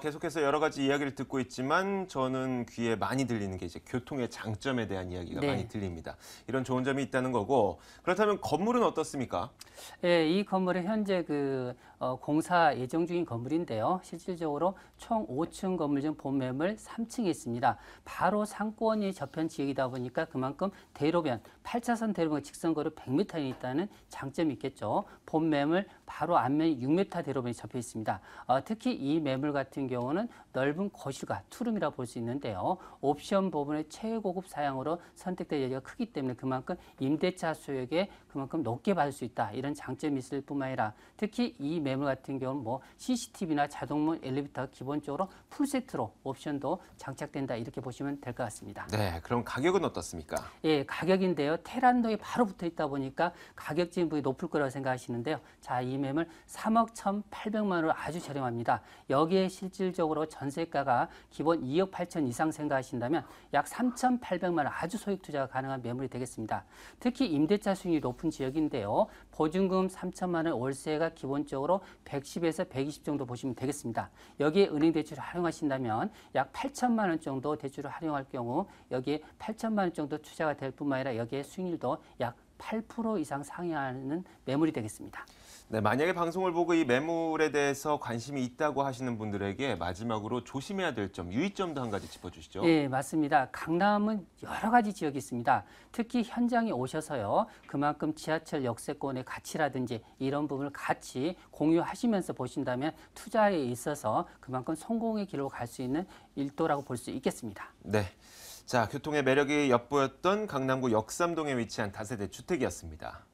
계속해서 여러 가지 이야기를 듣고 있지만 저는 귀에 많이 들리는 게 이제 교통의 장점에 대한 이야기가 네. 많이 들립니다. 이런 좋은 점이 있다는 거고 그렇다면 건물은 어떻습니까? 예, 이 건물은 현재 공사 예정 중인 건물인데요. 실질적으로 총 5층 건물 중 본 매물 3층에 있습니다. 바로 상권이 접현 지역이다 보니까 그만큼 대로변, 8차선 대로변 직선거리 100m에 있다는 장점이 있겠죠. 본 매물 바로 앞면이 6m 대로변이 접혀 있습니다. 특히 이 매물 같은 경우는 넓은 거실과 투룸이라 볼 수 있는데요. 옵션 부분의 최고급 사양으로 선택될 여지가 크기 때문에 그만큼 임대차 수익에 그만큼 높게 받을 수 있다. 이런 장점이 있을 뿐만 아니라 특히 이 매물 같은 경우는 CCTV나 자동문 엘리베이터 기본적으로 풀세트로 옵션도 장착된다. 이렇게 보시면 될 것 같습니다. 네, 그럼 가격은 어떻습니까? 예, 가격인데요. 테란도에 바로 붙어 있다 보니까 가격 지분이 높을 거라고 생각하시는데요. 자, 이 매물 3억 1,800만 원으로 아주 저렴합니다. 여기에 실질적으로 전세가가 기본 2억 8천 이상 생각하신다면 약 3,800만 원 아주 소액 투자가 가능한 매물이 되겠습니다. 특히 임대차 수익이 높은 지역인데요. 보증금 3천만 원, 월세가 기본적으로 110에서 120 정도 보시면 되겠습니다. 여기에 은행 대출을 활용하신다면 약 8천만 원 정도 대출을 활용할 경우 여기에 8천만 원 정도 투자가 될 뿐만 아니라 여기에 수익률도 약 8% 이상 상회하는 매물이 되겠습니다. 네, 만약에 방송을 보고 이 매물에 대해서 관심이 있다고 하시는 분들에게 마지막으로 조심해야 될 점, 유의점도 한 가지 짚어주시죠. 네, 맞습니다. 강남은 여러 가지 지역이 있습니다. 특히 현장에 오셔서요, 그만큼 지하철 역세권의 가치라든지 이런 부분을 같이 공유하시면서 보신다면 투자에 있어서 그만큼 성공의 길로 갈 수 있는 일도라고 볼 수 있겠습니다. 네. 자, 교통의 매력이 엿보였던 강남구 역삼동에 위치한 다세대 주택이었습니다.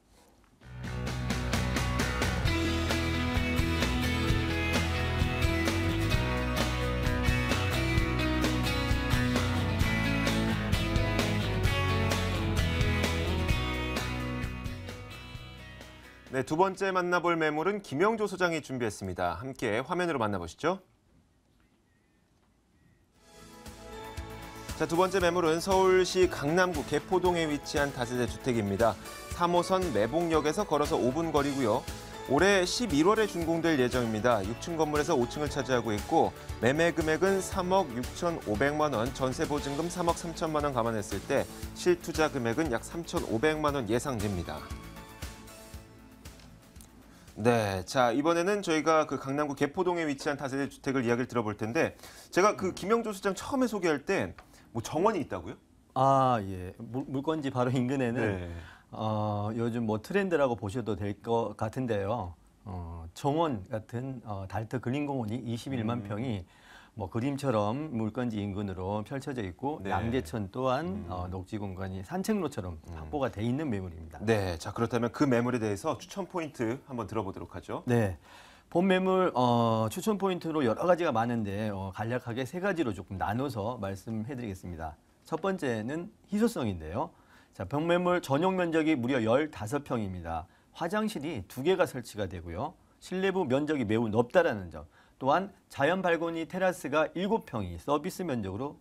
네, 두 번째 만나볼 매물은 김영조 소장이 준비했습니다. 함께 화면으로 만나보시죠. 자, 두 번째 매물은 서울시 강남구 개포동에 위치한 다세대 주택입니다. 3호선 매봉역에서 걸어서 5분 거리고요. 올해 11월에 준공될 예정입니다. 6층 건물에서 5층을 차지하고 있고 매매 금액은 3억 6,500만 원, 전세 보증금 3억 3천만 원 감안했을 때 실투자 금액은 약 3,500만 원 예상됩니다. 네, 자 이번에는 저희가 그 강남구 개포동에 위치한 다세대 주택을 이야기를 들어볼 텐데 제가 그 김영조 소장 처음에 소개할 때 뭐 정원이 있다고요? 아, 예. 물건지 바로 인근에는 네. 요즘 뭐 트렌드라고 보셔도 될 것 같은데요. 정원 같은 달터 그린공원이 21만 평이 뭐 그림처럼 물건지 인근으로 펼쳐져 있고 네. 양재천 또한 녹지 공간이 산책로처럼 확보가 돼 있는 매물입니다. 네, 자 그렇다면 그 매물에 대해서 추천 포인트 한번 들어보도록 하죠. 네. 본 매물 추천 포인트로 여러 가지가 많은데 간략하게 세 가지로 조금 나눠서 말씀해드리겠습니다. 첫 번째는 희소성인데요. 자, 벽매물 전용 면적이 무려 15평입니다. 화장실이 2개가 설치가 되고요. 실내부 면적이 매우 넓다라는 점. 또한 자연 발코니 테라스가 7평이 서비스 면적으로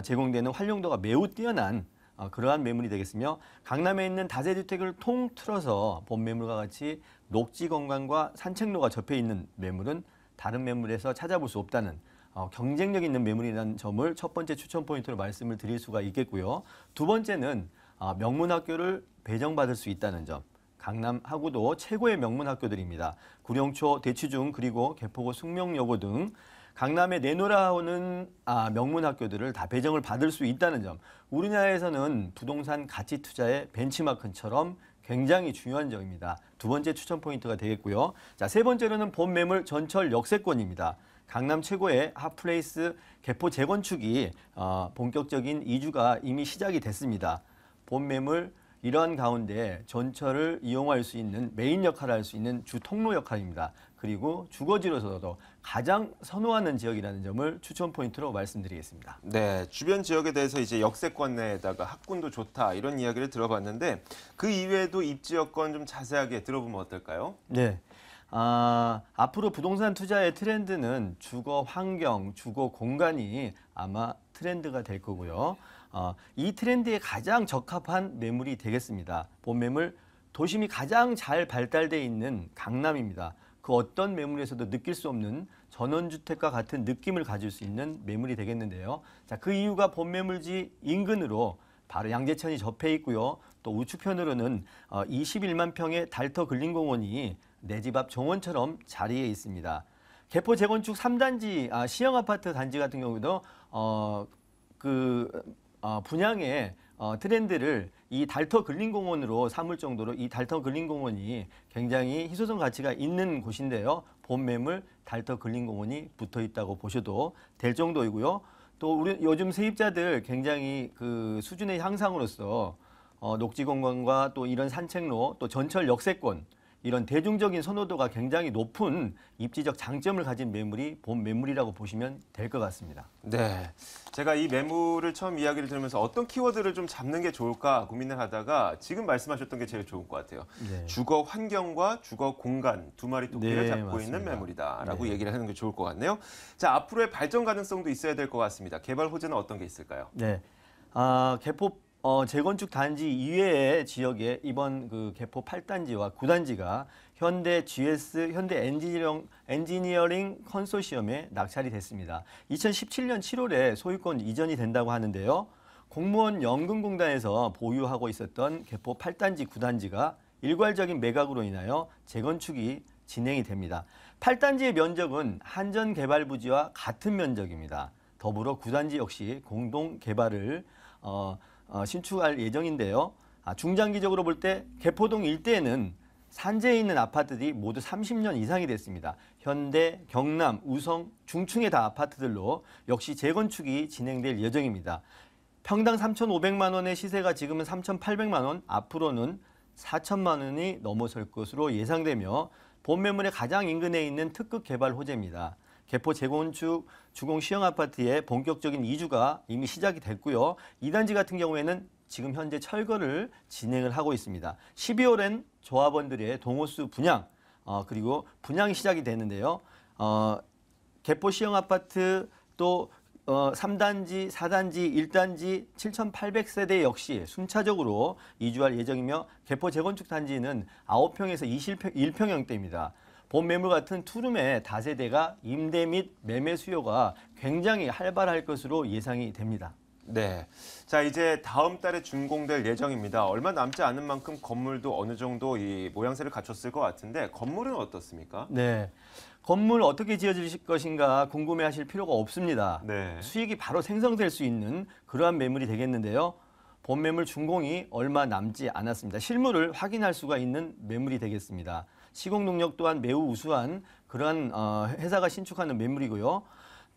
제공되는 활용도가 매우 뛰어난 그러한 매물이 되겠으며 강남에 있는 다세주택을 통틀어서 본 매물과 같이 녹지 공간과 산책로가 접해 있는 매물은 다른 매물에서 찾아볼 수 없다는 경쟁력 있는 매물이라는 점을 첫 번째 추천 포인트로 말씀을 드릴 수가 있겠고요. 두 번째는 명문학교를 배정받을 수 있다는 점. 강남 하구도 최고의 명문학교들입니다. 구룡초, 대치중 그리고 개포고 숙명여고 등 강남에 내놓아오는 명문학교들을 다 배정을 받을 수 있다는 점. 우리나라에서는 부동산 가치 투자의 벤치마크처럼 굉장히 중요한 점입니다. 두 번째 추천 포인트가 되겠고요. 자, 세 번째로는 본 매물 전철 역세권입니다. 강남 최고의 핫플레이스 개포 재건축이 본격적인 이주가 이미 시작이 됐습니다. 본 매물 이러한 가운데 전철을 이용할 수 있는 메인 역할을 할 수 있는 주 통로 역할입니다. 그리고 주거지로서도 가장 선호하는 지역이라는 점을 추천 포인트로 말씀드리겠습니다. 네, 주변 지역에 대해서 이제 역세권 내에다가 학군도 좋다 이런 이야기를 들어봤는데 그 이외에도 입지 여건 좀 자세하게 들어보면 어떨까요? 네. 앞으로 부동산 투자의 트렌드는 주거 환경, 주거 공간이 아마 트렌드가 될 거고요. 이 트렌드에 가장 적합한 매물이 되겠습니다. 본 매물 도심이 가장 잘 발달돼 있는 강남입니다. 그 어떤 매물에서도 느낄 수 없는 전원주택과 같은 느낌을 가질 수 있는 매물이 되겠는데요. 자, 그 이유가 본 매물지 인근으로 바로 양재천이 접해 있고요. 또 우측편으로는 21만 평의 달터 근린공원이 내 집 앞 정원처럼 자리에 있습니다. 개포 재건축 3단지 시형 아파트 단지 같은 경우도 분양의 트렌드를 이 달터 근린공원으로 삼을 정도로 이 달터 근린공원이 굉장히 희소성 가치가 있는 곳인데요. 본 매물 달터 근린공원이 붙어 있다고 보셔도 될 정도이고요. 또 우리 요즘 세입자들 굉장히 그 수준의 향상으로서 녹지 공간과 또 이런 산책로 또 전철 역세권 이런 대중적인 선호도가 굉장히 높은 입지적 장점을 가진 매물이 본 매물이라고 보시면 될 것 같습니다. 네, 제가 이 매물을 처음 이야기를 들으면서 어떤 키워드를 좀 잡는 게 좋을까 고민을 하다가 지금 말씀하셨던 게 제일 좋을 것 같아요. 네. 주거 환경과 주거 공간 두 마리 토끼를 네, 잡고 맞습니다. 있는 매물이다라고 네. 얘기를 하는 게 좋을 것 같네요. 자, 앞으로의 발전 가능성도 있어야 될 것 같습니다. 개발 호재는 어떤 게 있을까요? 네, 개포 재건축 단지 이외의 지역에 이번 그 개포 8단지와 9단지가 현대 GS, 현대 엔지니어링 컨소시엄에 낙찰이 됐습니다. 2017년 7월에 소유권 이전이 된다고 하는데요. 공무원 연금공단에서 보유하고 있었던 개포 8단지, 9단지가 일괄적인 매각으로 인하여 재건축이 진행이 됩니다. 8단지의 면적은 한전개발부지와 같은 면적입니다. 더불어 9단지 역시 공동 개발을 신축할 예정인데요. 중장기적으로 볼 때 개포동 일대에는 산재에 있는 아파트들이 모두 30년 이상이 됐습니다. 현대, 경남, 우성, 중충의 다 아파트들로 역시 재건축이 진행될 예정입니다. 평당 3,500만 원의 시세가 지금은 3,800만 원, 앞으로는 4천만 원이 넘어설 것으로 예상되며 본 매물의 가장 인근에 있는 특급 개발 호재입니다. 개포 재건축 주공 시형 아파트의 본격적인 이주가 이미 시작이 됐고요. 2단지 같은 경우에는 지금 현재 철거를 진행을 하고 있습니다. 12월엔 조합원들의 동호수 분양 그리고 분양이 시작이 되는데요. 개포 시형 아파트 또 3단지, 4단지, 1단지 7,800세대 역시 순차적으로 이주할 예정이며 개포 재건축 단지는 9평에서 21평형대입니다. 본 매물 같은 투룸의 다세대가 임대 및 매매 수요가 굉장히 활발할 것으로 예상이 됩니다. 네. 자, 이제 다음 달에 준공될 예정입니다. 얼마 남지 않은 만큼 건물도 어느 정도 이 모양새를 갖췄을 것 같은데 건물은 어떻습니까? 네. 건물 어떻게 지어질 것인가 궁금해하실 필요가 없습니다. 네. 수익이 바로 생성될 수 있는 그러한 매물이 되겠는데요. 본 매물 준공이 얼마 남지 않았습니다. 실물을 확인할 수가 있는 매물이 되겠습니다. 시공 능력 또한 매우 우수한 그러한 회사가 신축하는 매물이고요.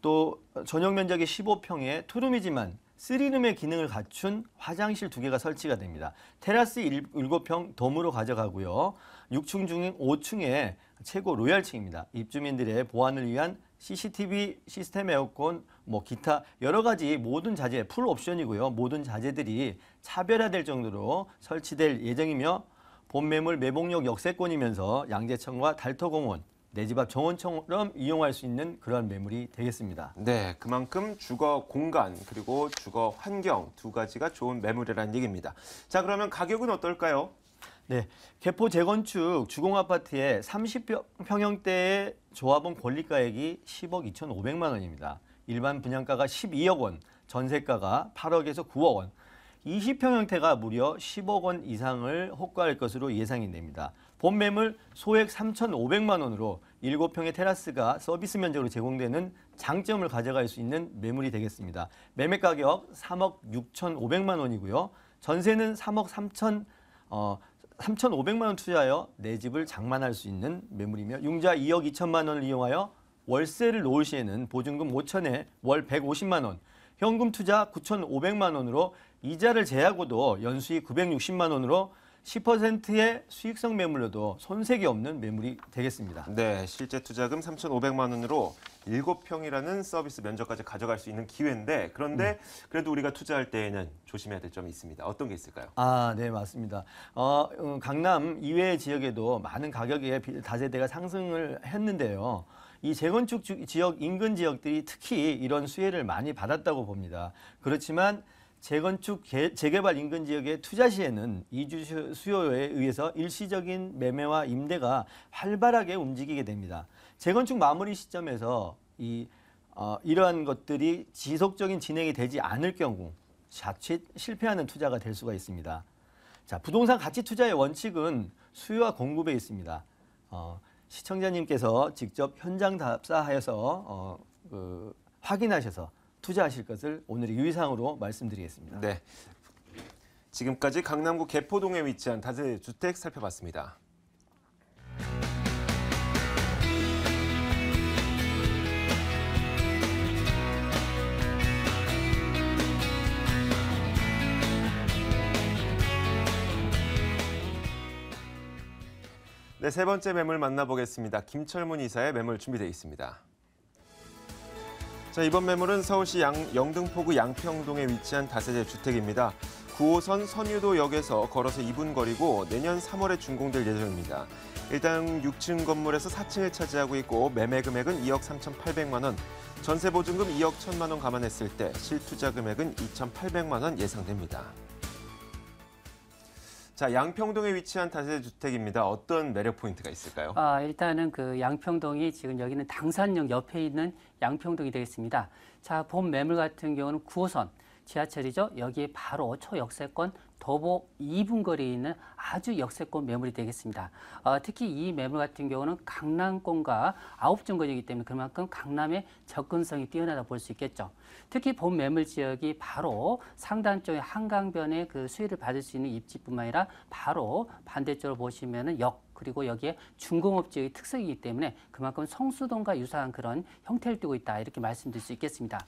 또 전용 면적이 15평에 투룸이지만 3룸의 기능을 갖춘 화장실 2개가 설치가 됩니다. 테라스 7평 덤으로 가져가고요. 6층 중 5층에 최고 로얄층입니다. 입주민들의 보안을 위한 CCTV, 시스템 에어컨, 기타 여러 가지 모든 자재, 풀 옵션이고요. 모든 자재들이 차별화될 정도로 설치될 예정이며 본 매물 매복역 역세권이면서 양재청과 달터공원, 내 집 앞 정원처럼 이용할 수 있는 그런 매물이 되겠습니다. 네, 그만큼 주거 공간 그리고 주거 환경 두 가지가 좋은 매물이라는 얘기입니다. 자, 그러면 가격은 어떨까요? 네, 개포 재건축 주공아파트의 30평형대의 조합원 권리가액이 10억 2,500만 원입니다. 일반 분양가가 12억 원, 전세가가 8억에서 9억 원, 20평형대가 무려 10억 원 이상을 호가할 것으로 예상이 됩니다. 본 매물 소액 3,500만 원으로 7평의 테라스가 서비스 면적으로 제공되는 장점을 가져갈 수 있는 매물이 되겠습니다. 매매 가격 3억 6,500만 원이고요. 전세는 3억 3,500만 원 투자하여 내 집을 장만할 수 있는 매물이며 융자 2억 2천만 원을 이용하여 월세를 놓을 시에는 보증금 5천에 월 150만 원, 현금 투자 9,500만 원으로 이자를 제하고도 연수익 960만 원으로 10%의 수익성 매물로도 손색이 없는 매물이 되겠습니다. 네, 실제 투자금 3,500만 원으로 7평이라는 서비스 면적까지 가져갈 수 있는 기회인데 그런데 그래도 우리가 투자할 때에는 조심해야 될 점이 있습니다. 어떤 게 있을까요? 네, 맞습니다. 강남 이외의 지역에도 많은 가격의 다세대가 상승을 했는데요. 이 재건축 지역 인근 지역들이 특히 이런 수혜를 많이 받았다고 봅니다. 그렇지만 재건축 재개발 인근 지역의 투자 시에는 이주 수요에 의해서 일시적인 매매와 임대가 활발하게 움직이게 됩니다. 재건축 마무리 시점에서 이러한 것들이 지속적인 진행이 되지 않을 경우 자칫 실패하는 투자가 될 수가 있습니다. 자, 부동산 가치 투자의 원칙은 수요와 공급에 있습니다. 시청자님께서 직접 현장 답사하여서 확인하셔서 투자하실 것을 오늘의 유의사항으로 말씀드리겠습니다. 네, 지금까지 강남구 개포동에 위치한 다세대 주택 살펴봤습니다. 네, 세 번째 매물 만나보겠습니다. 김철문 이사의 매물 준비되어 있습니다. 자, 이번 매물은 서울시 영등포구 양평동에 위치한 다세대 주택입니다. 9호선 선유도역에서 걸어서 2분 거리고 내년 3월에 준공될 예정입니다. 일단 6층 건물에서 4층을 차지하고 있고 매매 금액은 2억 3,800만 원, 전세 보증금 2억 1천만 원 감안했을 때 실투자 금액은 2,800만 원 예상됩니다. 자, 양평동에 위치한 다세대 주택입니다. 어떤 매력 포인트가 있을까요? 일단은 그 양평동이 지금 여기는 당산역 옆에 있는 양평동이 되겠습니다. 자, 본 매물 같은 경우는 9호선 지하철이죠. 여기에 바로 초역세권 도보 2분 거리에 있는 아주 역세권 매물이 되겠습니다. 특히 이 매물 같은 경우는 강남권과 9정거리이기 때문에 그만큼 강남의 접근성이 뛰어나다 볼 수 있겠죠. 특히 본 매물 지역이 바로 상단 쪽에 한강변의 그 수혜를 받을 수 있는 입지뿐만 아니라 바로 반대쪽으로 보시면은 그리고 여기에 중공업 지역의 특성이기 때문에 그만큼 성수동과 유사한 그런 형태를 띠고 있다 이렇게 말씀드릴 수 있겠습니다.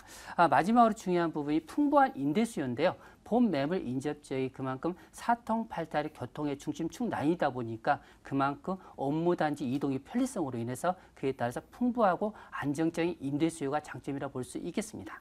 마지막으로 중요한 부분이 풍부한 임대 수요인데요. 본 매물 인접 지역이 그만큼 사통팔달의 교통의 중심축 라인이다 보니까 그만큼 업무단지 이동의 편리성으로 인해서 그에 따라서 풍부하고 안정적인 임대 수요가 장점이라 볼 수 있겠습니다.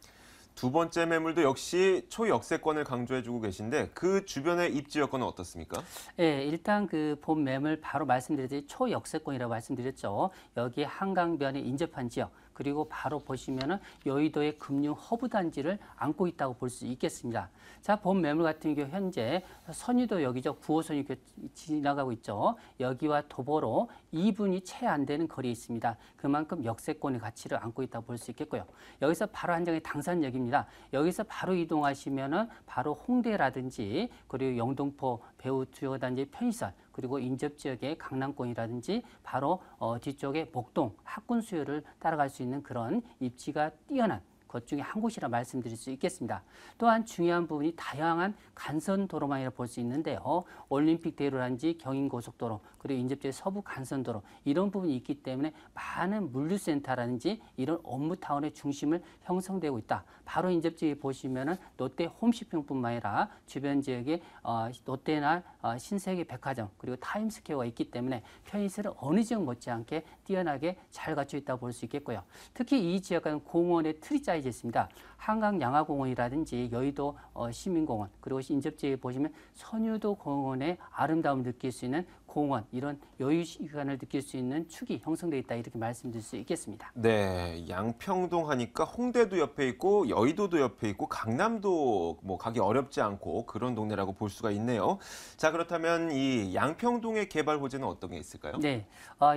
두 번째 매물도 역시 초역세권을 강조해주고 계신데 그 주변의 입지 여건은 어떻습니까? 네, 일단 그 본 매물 바로 말씀드렸듯이 초역세권이라고 말씀드렸죠. 여기에 한강변에 인접한 지역 그리고 바로 보시면은 여의도의 금융 허브 단지를 안고 있다고 볼 수 있겠습니다. 자, 본 매물 같은 경우 현재 선유도 여기죠. 9호선이 지나가고 있죠. 여기와 도보로 2분이 채 안 되는 거리에 있습니다. 그만큼 역세권의 가치를 안고 있다고 볼 수 있겠고요. 여기서 바로 한 장의 당산역입니다. 여기서 바로 이동하시면은 바로 홍대라든지 그리고 영등포 배우 주요 단지 편의시설 그리고 인접 지역의 강남권이라든지 바로 뒤쪽에 목동 학군 수요를 따라갈 수 있는 그런 입지가 뛰어난 것 중에 한 곳이라 말씀드릴 수 있겠습니다. 또한 중요한 부분이 다양한 간선 도로망이라 볼 수 있는데요. 올림픽대로라든지 경인고속도로 그리고 인접지역 서부 간선도로 이런 부분이 있기 때문에 많은 물류센터라든지 이런 업무타운의 중심을 형성되고 있다. 바로 인접지역에 보시면은 롯데 홈쇼핑뿐만 아니라 주변 지역에 롯데나 신세계 백화점 그리고 타임스퀘어가 있기 때문에 편의시설은 어느 지역 못지않게 뛰어나게 잘 갖춰 있다고 볼 수 있겠고요. 특히 이 지역은 공원의 틀이 짜여져 있습니다. 한강 양화공원이라든지 여의도 시민공원 그리고 인접지역에 보시면 선유도 공원의 아름다움을 느낄 수 있는 공원 이런 여유 시간을 느낄 수 있는 축이 형성되어 있다 이렇게 말씀드릴 수 있겠습니다. 네, 양평동 하니까 홍대도 옆에 있고 여의도도 옆에 있고 강남도 뭐 가기 어렵지 않고 그런 동네라고 볼 수가 있네요. 자, 그렇다면 이 양평동의 개발 호재는 어떤 게 있을까요? 네,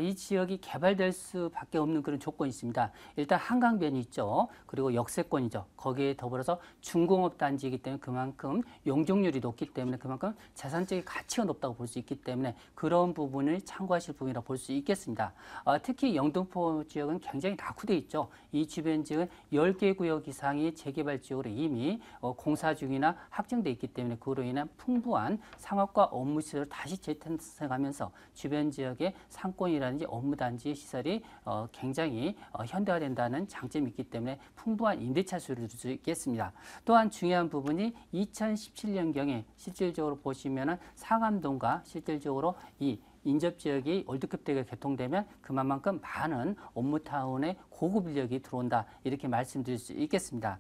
이 지역이 개발될 수밖에 없는 그런 조건이 있습니다. 일단 한강변이 있죠. 그리고 역세권이죠. 거기에 더불어서 중공업 단지이기 때문에 그만큼 용적률이 높기 때문에 그만큼 자산적인 가치가 높다고 볼 수 있기 때문에 그런 부분을 참고하실 부분이라 볼 수 있겠습니다. 특히 영등포 지역은 굉장히 낙후돼 있죠. 이 주변 지역은 10개 구역 이상의 재개발 지역으로 이미 공사 중이나 확정돼 있기 때문에 그로 인한 풍부한 상업과 업무 시설을 다시 재탄생하면서 주변 지역의 상권이라든지 업무단지 시설이 굉장히 현대화된다는 장점이 있기 때문에 풍부한 임대차 수요를 줄 수 있겠습니다. 또한 중요한 부분이 2017년경에 실질적으로 보시면은 상암동과 실질적으로 이 인접 지역이 월드컵 대회가 개통되면 그만큼 많은 업무타운의 고급 인력이 들어온다 이렇게 말씀드릴 수 있겠습니다.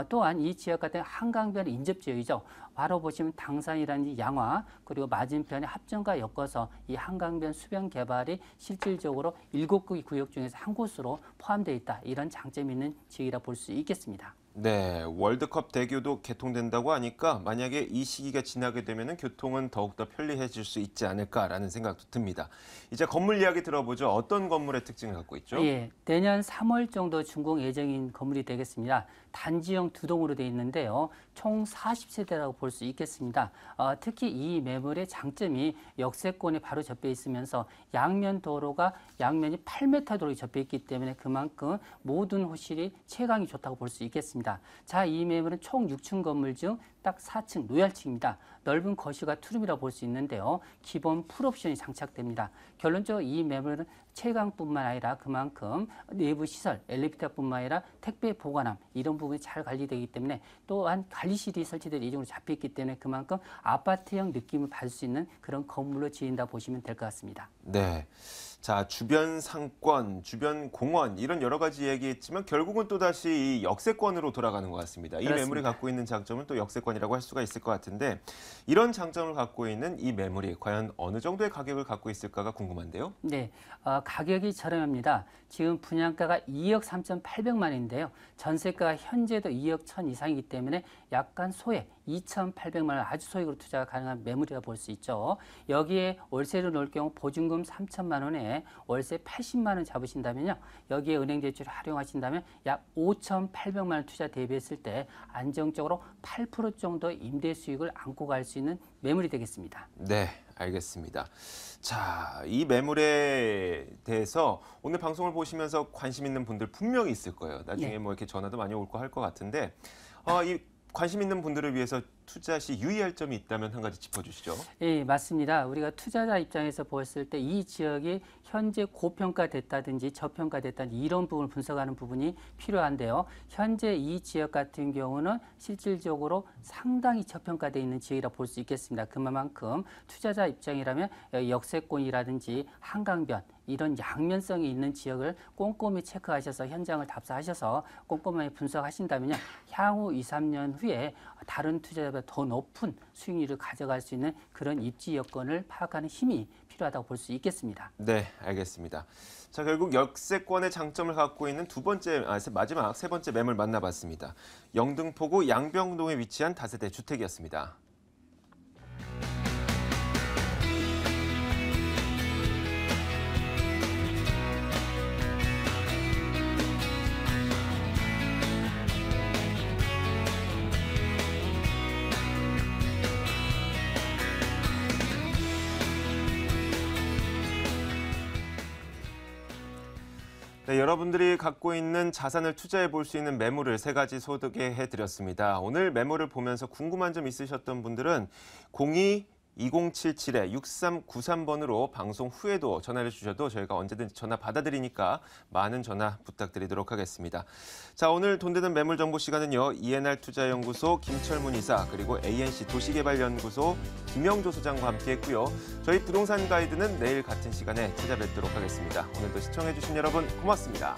또한 이 지역 같은 한강변 인접 지역이죠. 바로 보시면 당산이라든지 양화 그리고 맞은편에 합정과 엮어서 이 한강변 수변 개발이 실질적으로 7개 구역 중에서 한 곳으로 포함되어 있다 이런 장점이 있는 지역이라 볼 수 있겠습니다. 네, 월드컵 대교도 개통된다고 하니까 만약에 이 시기가 지나게 되면 교통은 더욱더 편리해질 수 있지 않을까라는 생각도 듭니다. 이제 건물 이야기 들어보죠. 어떤 건물의 특징을 갖고 있죠? 예, 내년 3월 정도 준공 예정인 건물이 되겠습니다. 단지형 2동으로 되어 있는데요. 총 40세대라고 볼 수 있겠습니다. 특히 이 매물의 장점이 역세권에 바로 접해 있으면서 양면 도로가 양면이 8m 도로에 접해 있기 때문에 그만큼 모든 호실이 채광이 좋다고 볼 수 있겠습니다. 자, 이 매물은 총 6층 건물 중 딱 4층 로얄층입니다. 넓은 거실과 투룸이라고 볼 수 있는데요. 기본 풀옵션이 장착됩니다. 결론적으로 이 매물은 채광뿐만 아니라 그만큼 내부 시설, 엘리베이터뿐만 아니라 택배 보관함 이런 부분이 잘 관리되기 때문에 또한 관리실이 설치될 예정으로 잡혀있기 때문에 그만큼 아파트형 느낌을 받을 수 있는 그런 건물로 지은다 보시면 될 것 같습니다. 네. 자, 주변 상권, 주변 공원 이런 여러 가지 얘기했지만 결국은 또다시 이 역세권으로 돌아가는 것 같습니다. 이 그렇습니다. 매물이 갖고 있는 장점은 또 역세권이라고 할 수가 있을 것 같은데 이런 장점을 갖고 있는 이 매물이 과연 어느 정도의 가격을 갖고 있을까가 궁금한데요. 네, 가격이 저렴합니다. 지금 분양가가 2억 3,800만 원인데요. 전세가가 현재도 2억 1천 이상이기 때문에 약간 소액 2,800만 원 아주 소액으로 투자가 가능한 매물이라 볼 수 있죠. 여기에 월세를 넣을 경우 보증금 3천만 원에 월세 80만 원 잡으신다면요. 여기에 은행 대출을 활용하신다면 약 5,800만 원 투자 대비했을 때 안정적으로 8% 정도 임대 수익을 안고 갈 수 있는 매물이 되겠습니다. 네, 알겠습니다. 자, 이 매물에 대해서 오늘 방송을 보시면서 관심 있는 분들 분명히 있을 거예요. 나중에 네. 뭐 이렇게 전화도 많이 올 거 할 것 같은데 이 관심 있는 분들을 위해서 투자 시 유의할 점이 있다면 한 가지 짚어주시죠. 예, 맞습니다. 우리가 투자자 입장에서 봤을 때 이 지역이 현재 고평가됐다든지 저평가됐다든지 이런 부분을 분석하는 부분이 필요한데요. 현재 이 지역 같은 경우는 실질적으로 상당히 저평가되어 있는 지역이라 볼 수 있겠습니다. 그만큼 투자자 입장이라면 역세권이라든지 한강변 이런 양면성이 있는 지역을 꼼꼼히 체크하셔서 현장을 답사하셔서 꼼꼼하게 분석하신다면요. 향후 2, 3년 후에 다른 투자자보다 더 높은 수익률을 가져갈 수 있는 그런 입지 여건을 파악하는 힘이 필요하다고 볼 수 있겠습니다. 네, 알겠습니다. 자, 결국 역세권의 장점을 갖고 있는 마지막 세 번째 매물 만나봤습니다. 영등포구 양병동에 위치한 다세대 주택이었습니다. 네, 여러분들이 갖고 있는 자산을 투자해 볼 수 있는 매물을 세 가지 소개해 드렸습니다. 오늘 매물을 보면서 궁금한 점 있으셨던 분들은 02-2077-6393번으로 방송 후에도 전화를 주셔도 저희가 언제든지 전화 받아드리니까 많은 전화 부탁드리도록 하겠습니다. 자, 오늘 돈 되는 매물 정보 시간은요. ENR 투자연구소 김철문 이사 그리고 ANC 도시개발연구소 김영조 소장과 함께했고요. 저희 부동산 가이드는 내일 같은 시간에 찾아뵙도록 하겠습니다. 오늘도 시청해주신 여러분 고맙습니다.